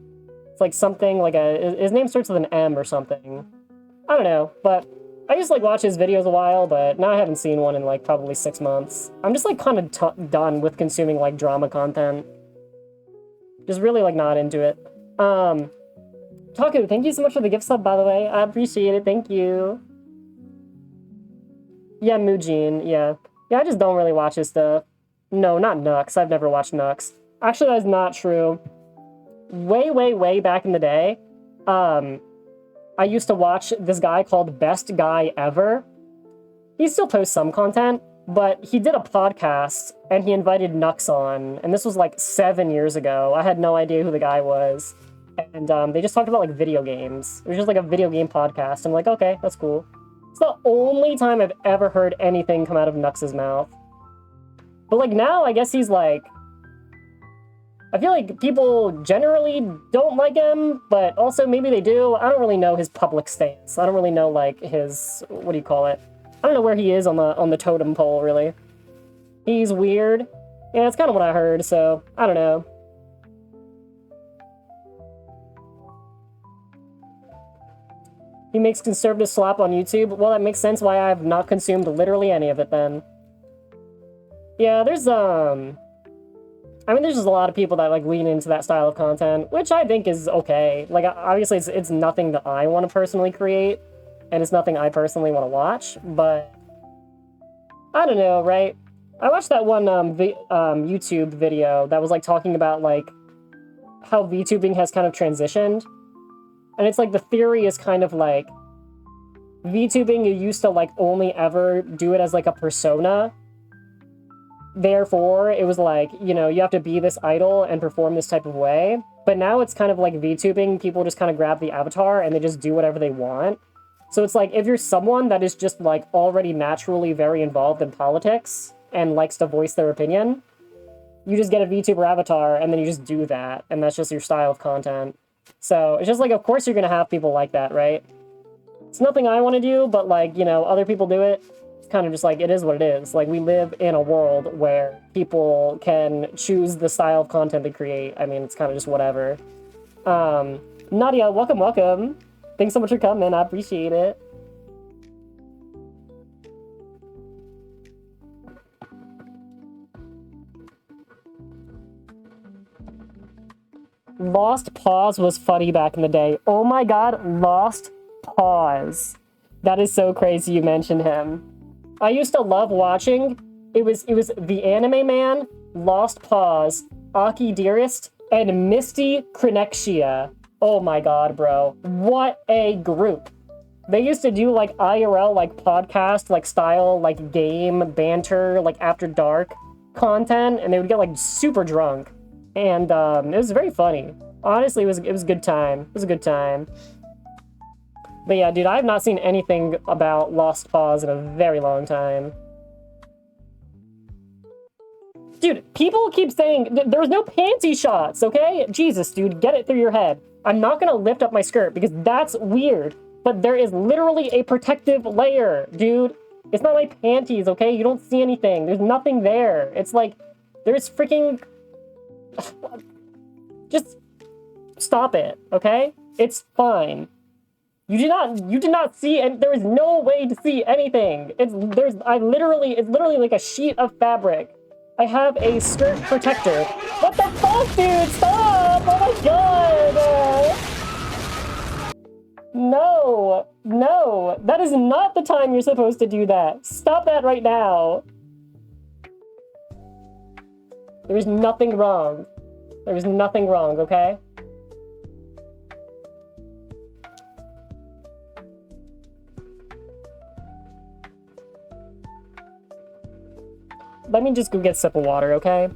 It's, like, something, like a... his name starts with an M or something. I don't know, but... I used to, like, watch his videos a while, but now I haven't seen one in, like, probably 6 months. I'm just, like, kind of done with consuming, like, drama content. Just really, like, not into it. Taku, thank you so much for the gift sub, by the way. I appreciate it, thank you. Yeah, Mujin, yeah. Yeah, I just don't really watch his stuff. No, not Nux. I've never watched Nux. Actually, that is not true. Way back in the day, I used to watch this guy called Best Guy Ever. He still posts some content, but he did a podcast, and he invited Nux on, and this was like 7 years ago. I had no idea who the guy was, and they just talked about like video games. It was just like a video game podcast. I'm like, okay, that's cool. It's the only time I've ever heard anything come out of Nux's mouth. But like now, I guess he's like... I feel like people generally don't like him, but also maybe they do. I don't really know his public stance. I don't really know, like, his... what do you call it? I don't know where he is on the totem pole, really. He's weird. Yeah, that's kind of what I heard, so I don't know. He makes conservative slop on YouTube. Well, that makes sense why I have not consumed literally any of it, then. Yeah, there's, I mean, there's just a lot of people that, like, lean into that style of content, which I think is okay. Like, obviously, it's nothing that I want to personally create, and it's nothing I personally want to watch, but... I don't know, right? I watched that one YouTube video that was, like, talking about, like, how VTubing has kind of transitioned. And it's, like, the theory is kind of, like... VTubing, you used to, like, only ever do it as, like, a persona. Therefore, it was like, you know, you have to be this idol and perform this type of way. But now it's kind of like VTubing. People just kind of grab the avatar and they just do whatever they want. So it's like, if you're someone that is just, like, already naturally very involved in politics and likes to voice their opinion, you just get a VTuber avatar and then you just do that. And that's just your style of content. So it's just like, of course you're going to have people like that, right? It's nothing I want to do, but, like, you know, other people do it. Kind of just like, it is what it is. Like, we live in a world where people can choose the style of content they create. I mean, it's kind of just whatever. Nadia, welcome. Thanks so much for coming. I appreciate it. Lost Pause was funny back in the day. Oh my god, Lost Pause. That is so crazy you mentioned him. I used to love watching. It was The Anime Man, Lost Pause, Aki Dearest, and Misty Crenexia. Oh my god, bro. What a group. They used to do, like, IRL, like, podcast, like, style, like, game, banter, like, after dark content, and they would get, like, super drunk. And, it was very funny. Honestly, it was a good time. It was a good time. But yeah, dude, I have not seen anything about Lost Pause in a very long time. Dude, people keep saying there's no panty shots, okay? Jesus, dude, get it through your head. I'm not gonna lift up my skirt because that's weird, but there is literally a protective layer, dude. It's not like panties, okay? You don't see anything. There's nothing there. It's like, there's freaking... Just stop it, okay? It's fine. You did not see, and there is no way to see anything. It's literally like a sheet of fabric. I have a skirt protector. What the fuck, dude? Stop! Oh my god! No! No! That is not the time you're supposed to do that. Stop that right now. There is nothing wrong. There is nothing wrong, okay? Let me just go get a sip of water, okay?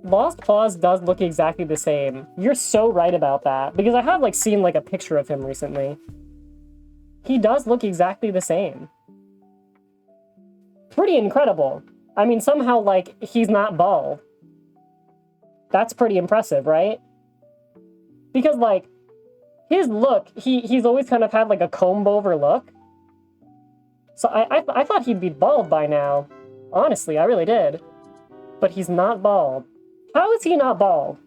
Lost Paws does look exactly the same. You're so right about that, because I have, like, seen, like, a picture of him recently. He does look exactly the same. Pretty incredible. I mean, somehow, like, he's not bald. That's pretty impressive, right? Because, like, his look, he's always kind of had, like, a comb-over look. So I thought he'd be bald by now. Honestly, I really did. But he's not bald. How is he not bald?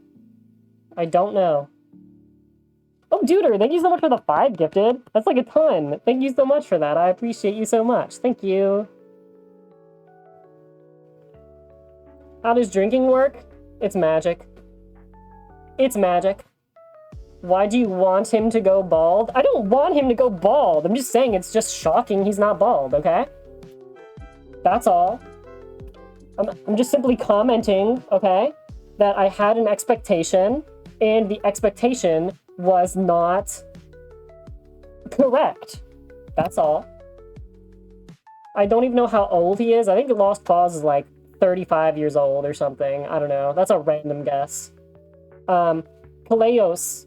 I don't know. Oh, Duder, thank you so much for the 5 gifted. That's like a ton. Thank you so much for that. I appreciate you so much. Thank you. How does drinking work? It's magic. It's magic. Why do you want him to go bald? I don't want him to go bald. I'm just saying it's just shocking he's not bald, okay? That's all. I'm just simply commenting, okay, that I had an expectation, and the expectation was not correct. That's all. I don't even know how old he is. I think Lost Paws is like 35 years old or something. I don't know. That's a random guess. Kaleos.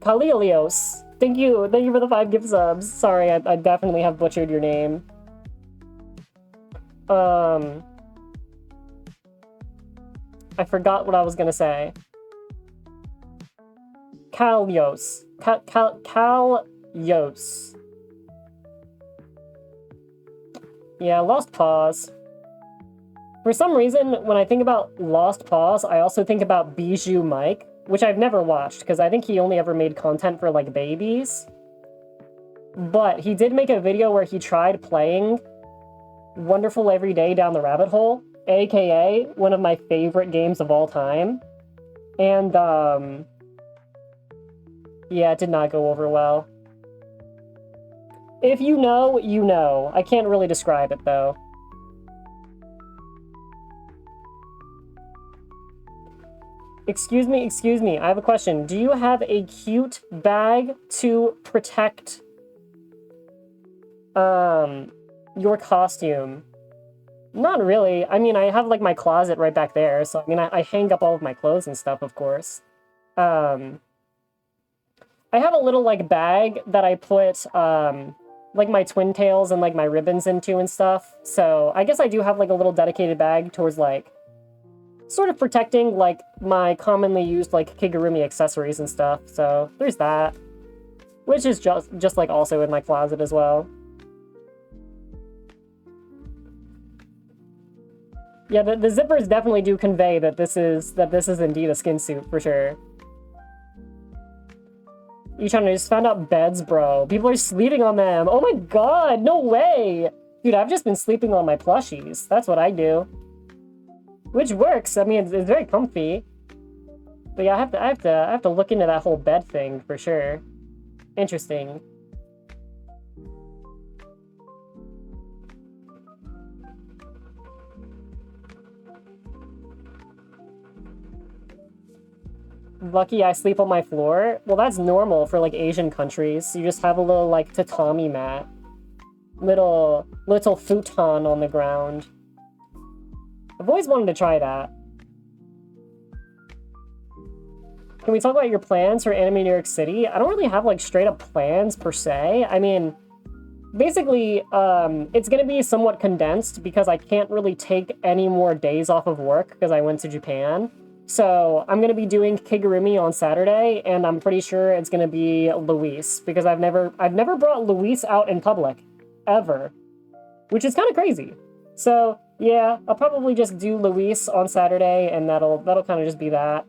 Kalilios. Thank you. Thank you for the 5 gift subs. Sorry, I definitely have butchered your name. I forgot what I was gonna say. Kalyos. Kalyos. Yeah, Lost Paws. For some reason, when I think about Lost Paws, I also think about Bijou Mike, which I've never watched, because I think he only ever made content for, like, babies. But he did make a video where he tried playing Wonderful Every Day Down the Rabbit Hole, aka one of my favorite games of all time. And, yeah, it did not go over well. If you know, you know. I can't really describe it, though. Excuse me, I have a question. Do you have a cute bag to protect, your costume? Not really. I mean, I have, like, my closet right back there, so, I mean, I hang up all of my clothes and stuff, of course. I have a little, like, bag that I put, like, my twin tails and, like, my ribbons into and stuff, so I guess I do have, like, a little dedicated bag towards, like, sort of protecting, like, my commonly used, like, Kigurumi accessories and stuff, so there's that. Which is just like, also in my closet as well. Yeah, the zippers definitely do convey that this is indeed a skin suit, for sure. Y-chanVODs just found out beds, bro. People are sleeping on them. Oh my god, no way! Dude, I've just been sleeping on my plushies. That's what I do. Which works. I mean, it's very comfy. But yeah, I have to look into that whole bed thing for sure. Interesting. Lucky I sleep on my floor? Well, that's normal for, like, Asian countries. You just have a little, like, tatami mat. Little futon on the ground. I've always wanted to try that. Can we talk about your plans for Anime New York City? I don't really have, like, straight-up plans, per se. I mean, basically, it's gonna be somewhat condensed because I can't really take any more days off of work because I went to Japan. So I'm gonna be doing Kigurumi on Saturday, and I'm pretty sure it's gonna be Luis because I've never brought Luis out in public, ever. which is kind of crazy. So yeah, I'll probably just do Luis on Saturday, and that'll kind of just be that.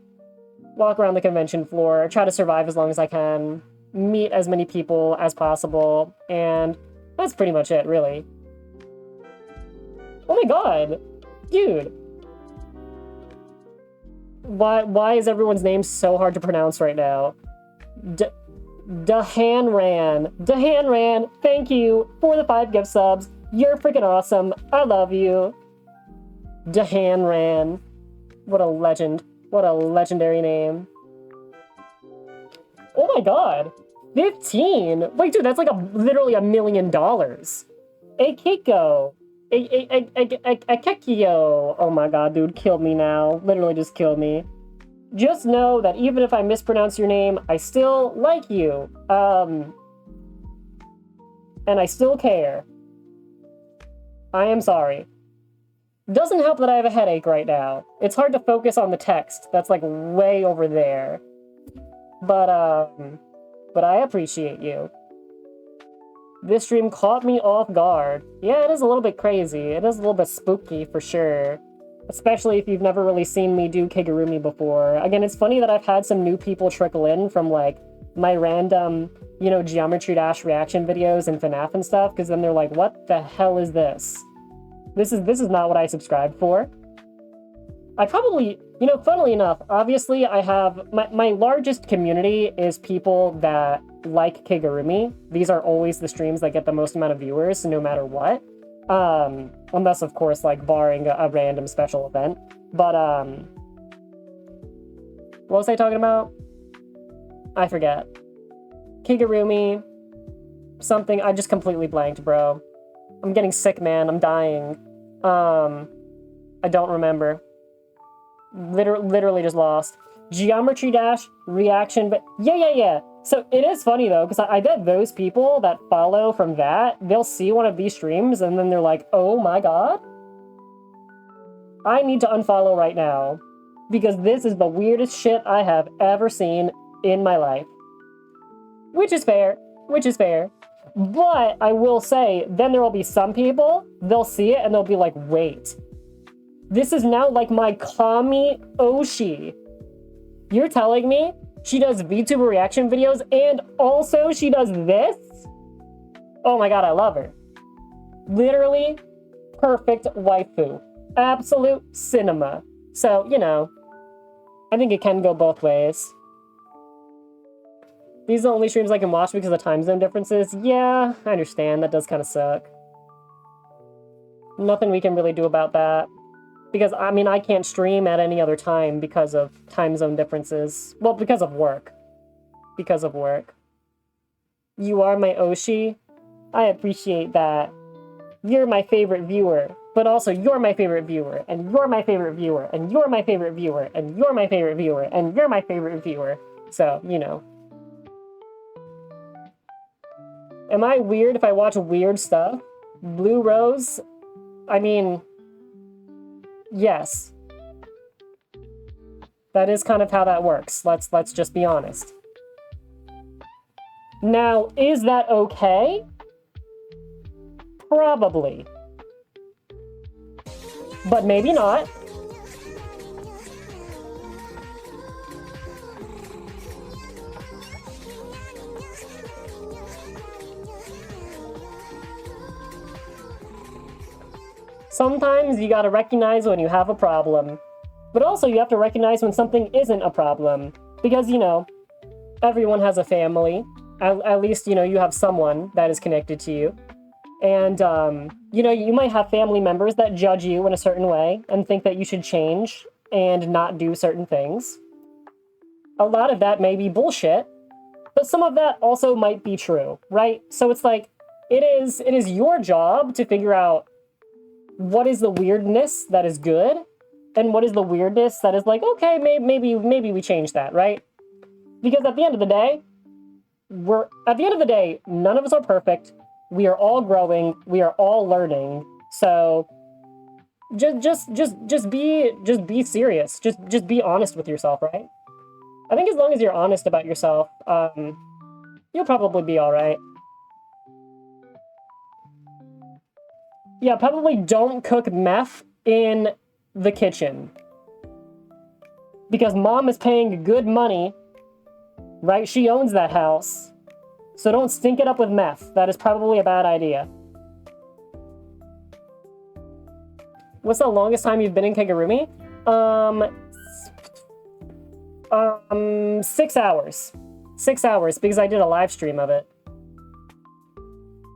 Walk around the convention floor, try to survive as long as I can, meet as many people as possible, and that's pretty much it, really. Oh my god! Dude! Why is everyone's name so hard to pronounce right now? Dahanran, thank you for the 5 gift subs. You're freaking awesome. I love you. Dahanran. What a legend. What a legendary name. Oh my god. 15? Wait, dude, that's like literally $1 million. A Kiko. A Kekio. Oh my god, dude, killed me now. Literally just killed me. Just know that even if I mispronounce your name, I still like you. And I still care. I am sorry. Doesn't help that I have a headache right now. It's hard to focus on the text that's like way over there. But I appreciate you. This stream caught me off guard. Yeah, it is a little bit crazy. It is a little bit spooky for sure. Especially if you've never really seen me do Kigurumi before. Again, it's funny that I've had some new people trickle in from like my random, you know, Geometry Dash reaction videos and FNAF and stuff, because then they're like, what the hell is this? This is not what I subscribed for. I probably, you know, funnily enough, obviously I have, my largest community is people that like Kigurumi. These are always the streams that get the most amount of viewers, no matter what. Unless, of course, like, barring a random special event. But, what was I talking about? I forget. Kigurumi. Something, I just completely blanked, bro. I'm getting sick, man. I'm dying. I don't remember. Literally just lost. Geometry Dash, reaction, but yeah. So it is funny though, because I bet those people that follow from that, they'll see one of these streams and then they're like, oh my god. I need to unfollow right now, because this is the weirdest shit I have ever seen in my life. Which is fair. But I will say, then there will be some people, they'll see it and they'll be like, wait. This is now like my Kami Oshi. You're telling me she does VTuber reaction videos and also she does this? Oh my god, I love her. Literally perfect waifu. Absolute cinema. So, you know, I think it can go both ways. These are the only streams I can watch because of time zone differences. Yeah, I understand. That does kind of suck. Nothing we can really do about that. Because, I mean, I can't stream at any other time because of time zone differences. Well, because of work. You are my Oshi. I appreciate that. You're my favorite viewer. But also, you're my favorite viewer. And you're my favorite viewer. And you're my favorite viewer. And you're my favorite viewer. And you're my favorite viewer. So, you know. Am I weird if I watch weird stuff? Blue Rose? I mean... yes. That is kind of how that works. Let's just be honest. Now, is that okay? Probably. But maybe not. Sometimes you gotta recognize when you have a problem. But also you have to recognize when something isn't a problem. Because, you know, everyone has a family. At least, you know, you have someone that is connected to you. And, you know, you might have family members that judge you in a certain way and think that you should change and not do certain things. A lot of that may be bullshit, but some of that also might be true, right? So it's like, it is your job to figure out what is the weirdness that is good, and what is the weirdness that is like, okay, maybe we change that, right? Because at the end of the day, none of us are perfect. We are all growing. We are all learning. So just be serious. Just be honest with yourself, right? I think as long as you're honest about yourself, you'll probably be all right. Yeah, probably don't cook meth in the kitchen. Because mom is paying good money, right? She owns that house. So don't stink it up with meth. That is probably a bad idea. What's the longest time you've been in Kigurumi? 6 hours. 6 hours, because I did a live stream of it.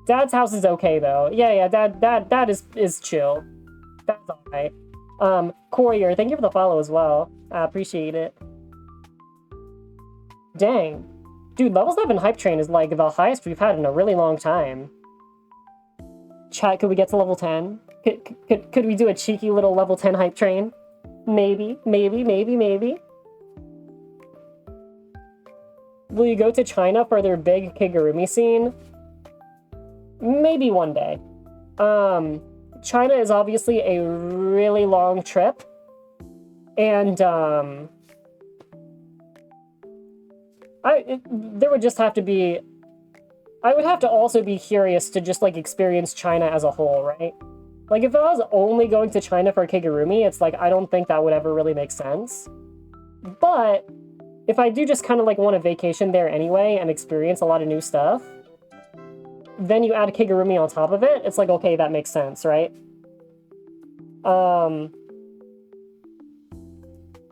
Dad's house is okay, though. Yeah, Dad is chill. That's alright. Courier, thank you for the follow as well. I appreciate it. Dang. Dude, level 7 hype train is like the highest we've had in a really long time. Chat, could we get to level 10? Could we do a cheeky little level 10 hype train? Maybe. Will you go to China for their big Kigurumi scene? Maybe one day. China is obviously a really long trip. And, there would just have to be... I would have to also be curious to just, like, experience China as a whole, right? Like, if I was only going to China for Kigurumi, it's like, I don't think that would ever really make sense. But, if I do just kind of, like, want a vacation there anyway and experience a lot of new stuff, then you add Kigurumi on top of it, it's like, okay, that makes sense, right?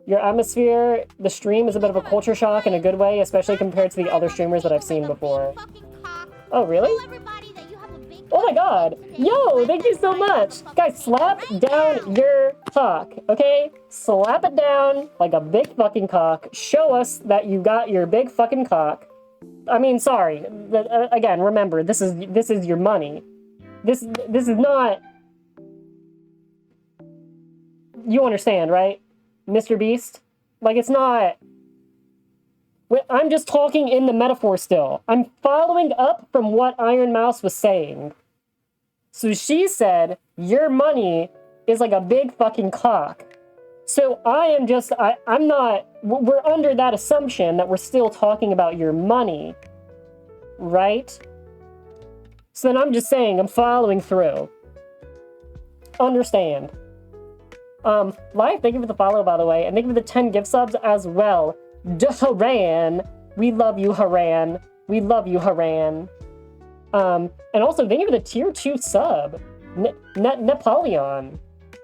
Your atmosphere, the stream is a bit of a culture shock in a good way, especially compared to the other streamers that I've seen before. Oh, really? Oh my god! Yo, thank you so much! Guys, slap down your cock, okay? Slap it down like a big fucking cock. Show us that you got your big fucking cock. I mean, sorry. Again, remember, this is your money. This is not... You understand, right? Mr. Beast? Like, it's not... I'm just talking in the metaphor still. I'm following up from what Iron Mouse was saying. So she said, your money is like a big fucking cock. So I'm not... We're under that assumption that we're still talking about your money. Right? So then I'm just saying, I'm following through. Understand. Live, thank you for the follow, by the way, and thank you for the 10 gift subs as well. Haran! We love you, Haran. We love you, Haran. And also, thank you for the tier 2 sub. Napoleon.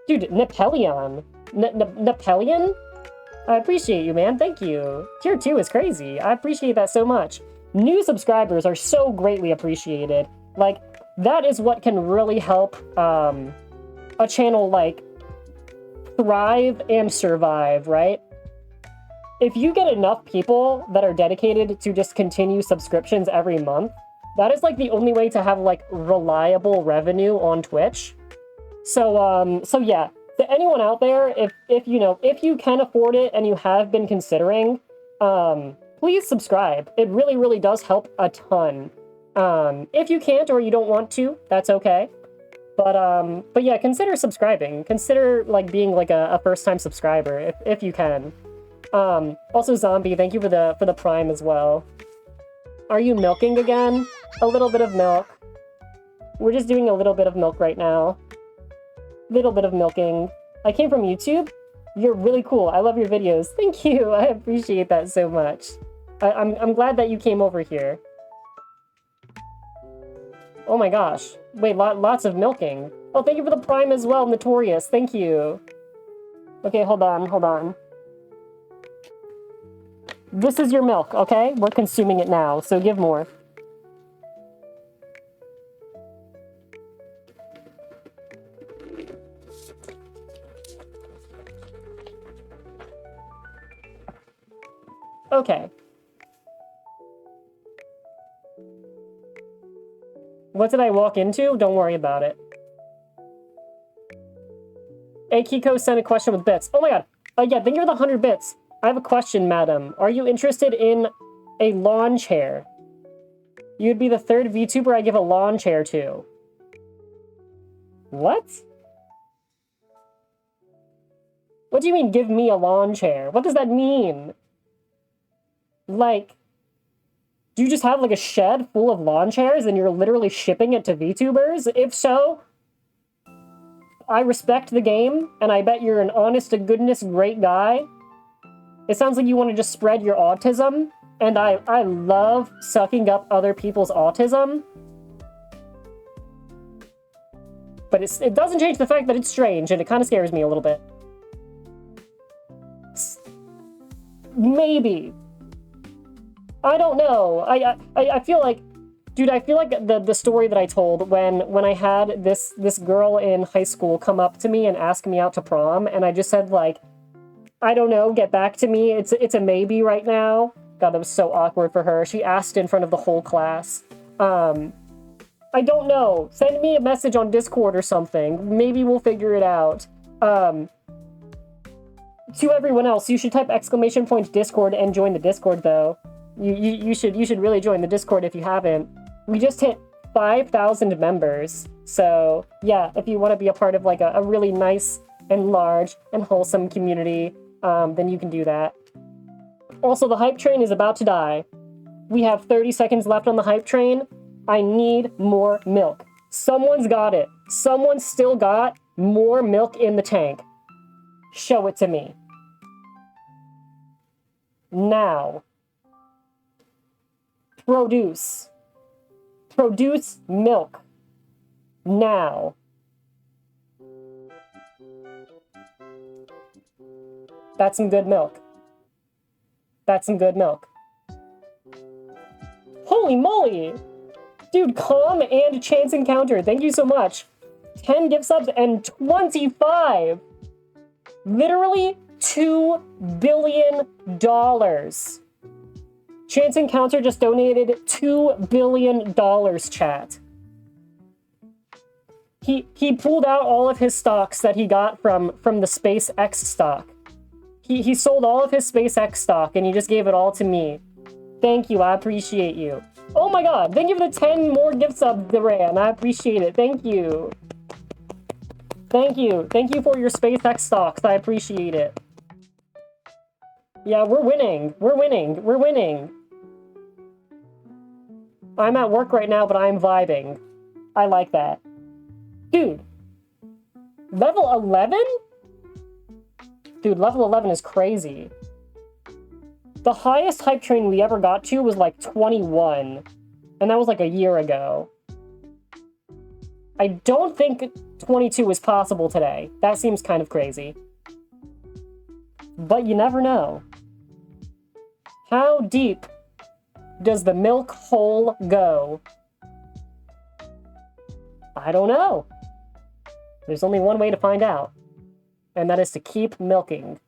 Dude, Napoleon. Napoleon? I appreciate you, man. Thank you. Tier 2 is crazy. I appreciate that so much. New subscribers are so greatly appreciated. Like, that is what can really help, a channel, like, thrive and survive, right? If you get enough people that are dedicated to just continue subscriptions every month, that is like the only way to have like reliable revenue on Twitch. So yeah, to anyone out there, if you can afford it and you have been considering, please subscribe. It really does help a ton. If you can't or you don't want to, that's okay. But yeah, consider subscribing. Consider, like, being, like, a first-time subscriber, if you can. Also, Zombie, thank you for the Prime as well. Are you milking again? A little bit of milk. We're just doing a little bit of milk right now. Little bit of milking. I came from YouTube. You're really cool. I love your videos. Thank you. I appreciate that so much. I'm glad that you came over here. Oh my gosh. Wait, lots of milking. Oh, thank you for the Prime as well, Notorious. Thank you. Okay, hold on. This is your milk, okay? We're consuming it now, so give more. Okay. What did I walk into? Don't worry about it. Hey, Kiko sent a question with bits. Oh my god. Yeah, thank you for the 100 bits. I have a question, madam. Are you interested in a lawn chair? You'd be the third VTuber I give a lawn chair to. What? What do you mean, give me a lawn chair? What does that mean? Like, do you just have, like, a shed full of lawn chairs and you're literally shipping it to VTubers? If so, I respect the game, and I bet you're an honest-to-goodness great guy. It sounds like you want to just spread your autism, and I love sucking up other people's autism. But it doesn't change the fact that it's strange, and it kind of scares me a little bit. Maybe. I don't know. I feel like... Dude, I feel like the story that I told when I had this girl in high school come up to me and ask me out to prom, and I just said, like, I don't know, get back to me. It's a maybe right now. God, that was so awkward for her. She asked in front of the whole class. I don't know. Send me a message on Discord or something. Maybe we'll figure it out. To everyone else, you should type !Discord and join the Discord, though. You should really join the Discord if you haven't. We just hit 5,000 members. So, yeah, if you want to be a part of, like, a really nice and large and wholesome community, then you can do that. Also, the hype train is about to die. We have 30 seconds left on the hype train. I need more milk. Someone's got it. Someone's still got more milk in the tank. Show it to me. Now. Produce. Produce milk. Now. That's some good milk. That's some good milk. Holy moly! Dude, Calm and Chance Encounter, thank you so much. 10 gift subs and 25! Literally $2 billion. Chance Encounter just donated $2 billion, chat. He pulled out all of his stocks that he got from the SpaceX stock. He sold all of his SpaceX stock and he just gave it all to me. Thank you, I appreciate you. Oh my god, thank you for the 10 more gift subs, Duran. I appreciate it, thank you. Thank you. Thank you for your SpaceX stocks, I appreciate it. Yeah, we're winning. We're winning. We're winning. I'm at work right now, but I'm vibing. I like that. Dude. Level 11? Dude, level 11 is crazy. The highest hype train we ever got to was like 21. And that was like a year ago. I don't think 22 is possible today. That seems kind of crazy. But you never know. How deep does the milk hole go? I don't know. There's only one way to find out. And that is to keep milking.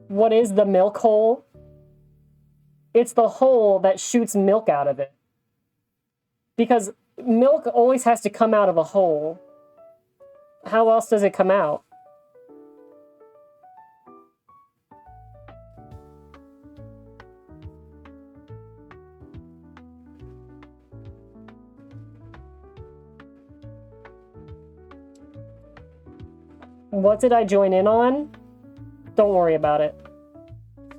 What is the milk hole? It's the hole that shoots milk out of it. Because milk always has to come out of a hole. How else does it come out? What did I join in on? Don't worry about it.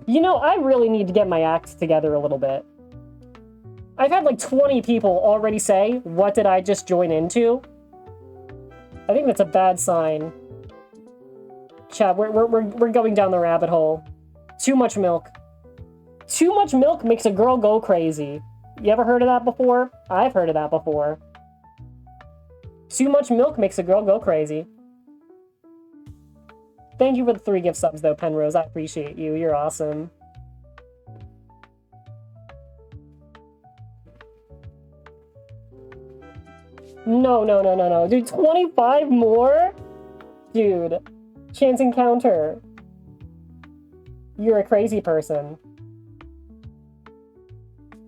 You know, I really need to get my act together a little bit. I've had like 20 people already say, what did I just join into? I think that's a bad sign. Chat, we're going down the rabbit hole. Too much milk. Too much milk makes a girl go crazy. You ever heard of that before? I've heard of that before. Too much milk makes a girl go crazy. Thank you for the 3 gift subs, though, Penrose. I appreciate you. You're awesome. No. Dude, 25 more? Dude. Chance Encounter. You're a crazy person.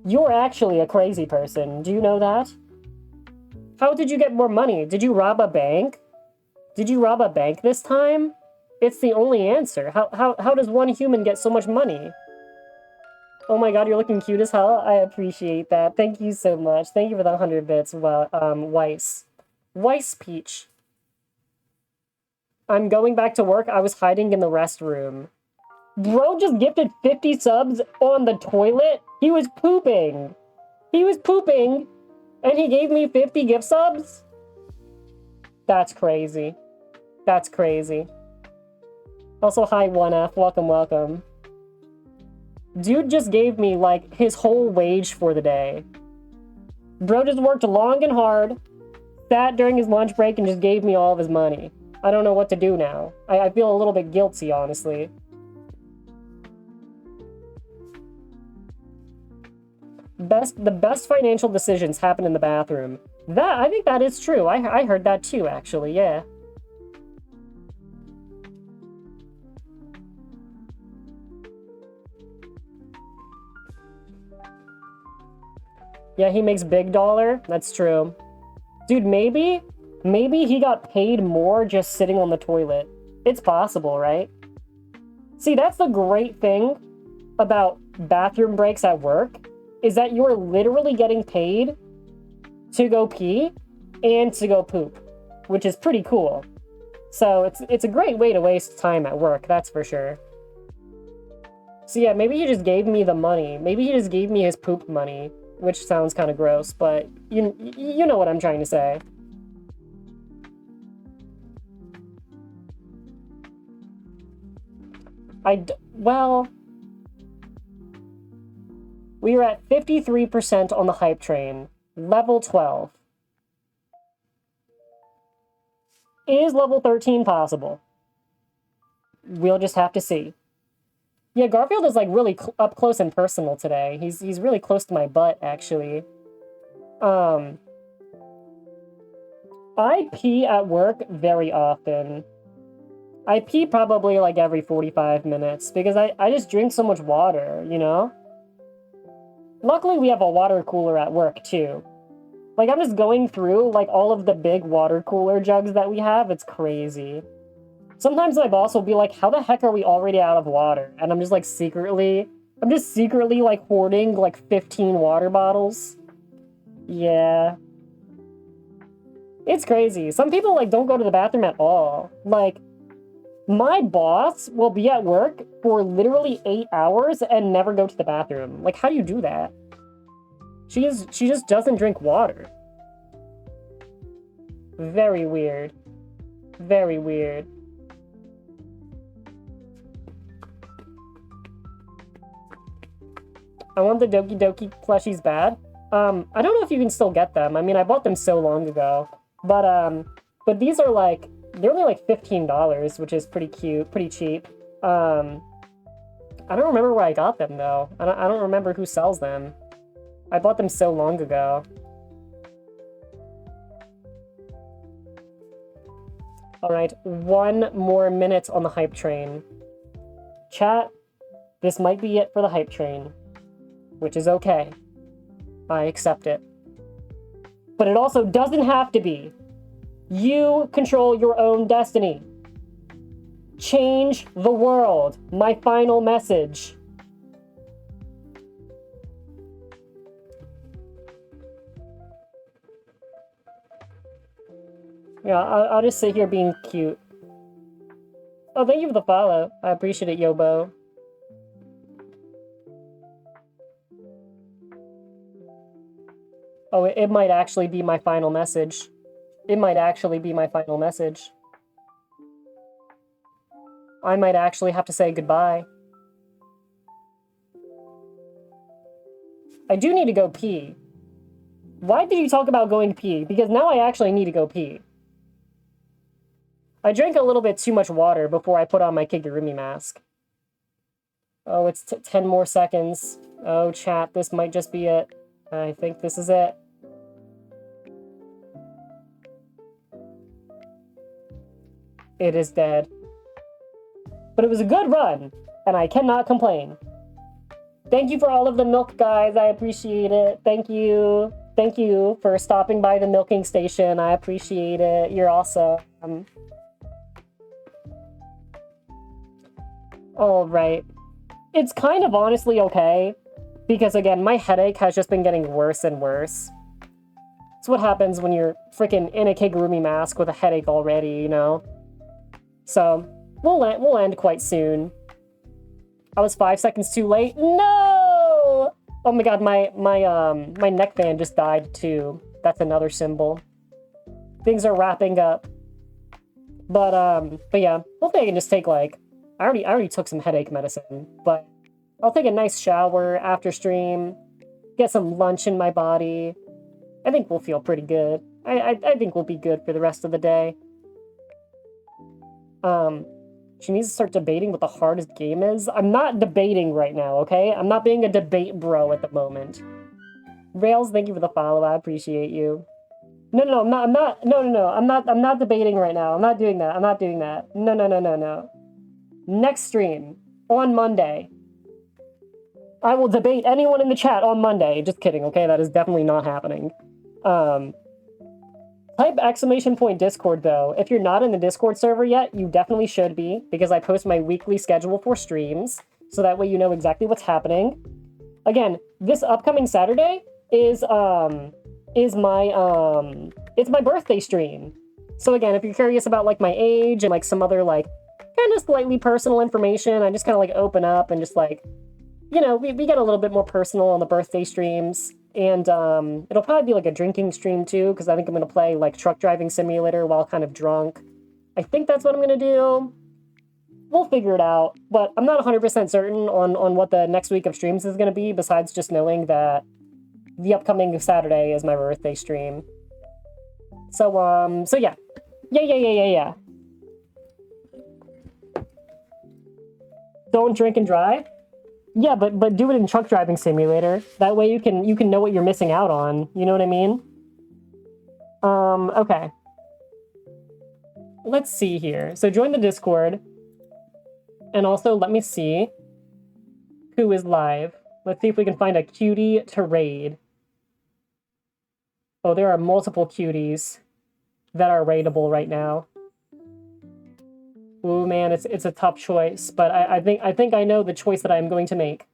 You're actually a crazy person. Do you know that? How did you get more money? Did you rob a bank? Did you rob a bank this time? It's the only answer. How does one human get so much money? Oh my god, you're looking cute as hell. I appreciate that. Thank you so much. Thank you for the 100 bits, Weiss. Weiss Peach. I'm going back to work. I was hiding in the restroom. Bro just gifted 50 subs on the toilet? He was pooping. He was pooping And he gave me 50 gift subs? That's crazy. That's crazy. Also, hi 1F, welcome, welcome. Dude just gave me, like, his whole wage for the day. Bro just worked long and hard, sat during his lunch break, and just gave me all of his money. I don't know what to do now. I feel a little bit guilty, honestly. The best financial decisions happen in the bathroom. I think that is true. I heard that too, actually, yeah. Yeah, he makes big dollar. That's true. Dude, maybe he got paid more just sitting on the toilet. It's possible, right? See, that's the great thing about bathroom breaks at work, is that you're literally getting paid to go pee and to go poop, which is pretty cool. So it's a great way to waste time at work, that's for sure. So yeah, maybe he just gave me the money. Maybe he just gave me his poop money, which sounds kind of gross, but you know what I'm trying to say. Well, we are at 53% on the hype train. Level 12. Is level 13 possible? We'll just have to see. Yeah, Garfield is like really up close and personal today. He's really close to my butt, actually. I pee at work very often. I pee probably like every 45 minutes because I just drink so much water, you know? Luckily, we have a water cooler at work, too. Like, I'm just going through, like, all of the big water cooler jugs that we have. It's crazy. Sometimes my boss will be like, how the heck are we already out of water? And I'm just, like, secretly, like, hoarding, like, 15 water bottles. Yeah. It's crazy. Some people, like, don't go to the bathroom at all. Like, my boss will be at work for literally 8 hours and never go to the bathroom. Like, how do you do that? She just doesn't drink water. Very weird. Very weird. I want the Doki Doki plushies bad. I don't know if you can still get them. I mean, I bought them so long ago. But these are like, they're only like $15, which is pretty cute, pretty cheap. I don't remember where I got them though. I don't remember who sells them. I bought them so long ago. Alright, 1 more minute on the hype train. Chat, this might be it for the hype train. Which is okay. I accept it. But it also doesn't have to be. You control your own destiny. Change the world. My final message. Yeah, I'll just sit here being cute. Oh, thank you for the follow. I appreciate it, Yobo. Oh, it might actually be my final message. It might actually be my final message. I might actually have to say goodbye. I do need to go pee. Why did you talk about going pee? Because now I actually need to go pee. I drank a little bit too much water before I put on my Kigurumi mask. Oh, it's 10 more seconds. Oh, chat, this might just be it. I think this is it. It is dead. But it was a good run, and I cannot complain. Thank you for all of the milk, guys. I appreciate it. Thank you. Thank you for stopping by the milking station. I appreciate it. You're awesome. Alright. It's kind of honestly okay, because again, my headache has just been getting worse and worse. It's what happens when you're freaking in a Kigurumi mask with a headache already, you know? So, we'll end quite soon. I was 5 seconds too late. No! Oh my god, my neck band just died too. That's another symbol. Things are wrapping up. But yeah, hopefully I can just take, like, I already took some headache medicine, but I'll take a nice shower after stream, get some lunch in my body. I think we'll feel pretty good. I think we'll be good for the rest of the day. She needs to start debating what the hardest game is. I'm not debating right now, okay? I'm not being a debate bro at the moment. Rails, thank you for the follow. I appreciate you. No, I'm not debating right now. I'm not doing that. No. Next stream, on Monday. I will debate anyone in the chat on Monday. Just kidding, okay? That is definitely not happening. Type ! Discord, though. If you're not in the Discord server yet, you definitely should be, because I post my weekly schedule for streams, so that way you know exactly what's happening. Again, this upcoming Saturday is my birthday stream. So again, if you're curious about, like, my age and, like, some other, like, kind of slightly personal information, I just kind of, like, open up and just, like, you know, we get a little bit more personal on the birthday streams. And it'll probably be like a drinking stream too, because I think I'm going to play like Truck Driving Simulator while kind of drunk. I think that's what I'm going to do. We'll figure it out, but I'm not 100% certain on what the next week of streams is going to be, besides just knowing that the upcoming Saturday is my birthday stream. So yeah. Yeah. Don't drink and drive? Yeah, but do it in Truck Driving Simulator. That way you can know what you're missing out on. You know what I mean? Okay. Let's see here. So join the Discord. And also, let me see who is live. Let's see if we can find a cutie to raid. Oh, there are multiple cuties that are raidable right now. Ooh, man, it's a tough choice, but I think I know the choice that I'm going to make.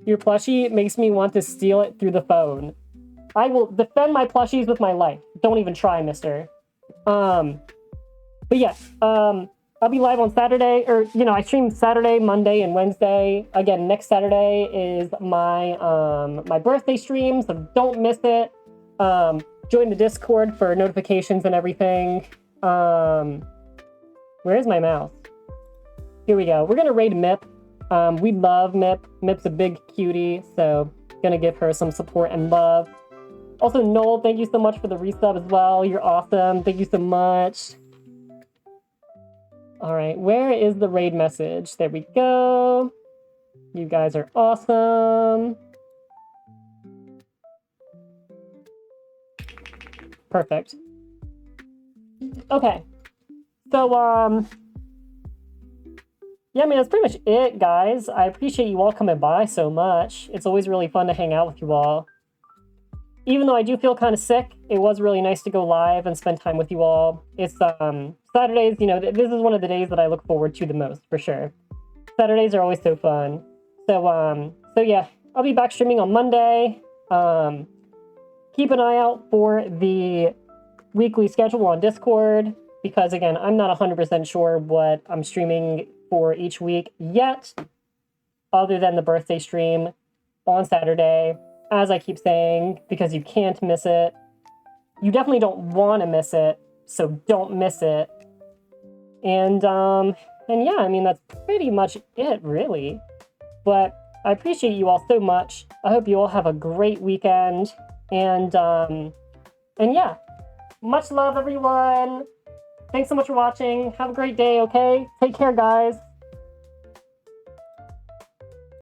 Your plushie makes me want to steal it through the phone. I will defend my plushies with my life. Don't even try, mister. But yeah, I'll be live on Saturday, or, you know, I stream Saturday, Monday, and Wednesday. Again, next Saturday is my my birthday stream, so don't miss it. Join the Discord for notifications and everything. Where is my mouse? Here we go. We're gonna raid Mip. We love Mip. Mip's a big cutie, so gonna give her some support and love. Also, Noel, thank you so much for the resub as well. You're awesome. Thank you so much. All right, where is the raid message? There we go. You guys are awesome. Perfect. Okay. So, yeah, I mean, that's pretty much it, guys. I appreciate you all coming by so much. It's always really fun to hang out with you all. Even though I do feel kind of sick, it was really nice to go live and spend time with you all. It's, Saturdays, you know, this is one of the days that I look forward to the most, for sure. Saturdays are always so fun. So yeah, I'll be back streaming on Monday. Keep an eye out for the weekly schedule on Discord, because again, I'm not 100% sure what I'm streaming for each week yet, other than the birthday stream on Saturday, as I keep saying, because you can't miss it. You definitely don't want to miss it, so don't miss it. And yeah, I mean, that's pretty much it, really. But I appreciate you all so much. I hope you all have a great weekend. And yeah, much love, everyone. Thanks so much for watching. Have a great day, okay? Take care, guys.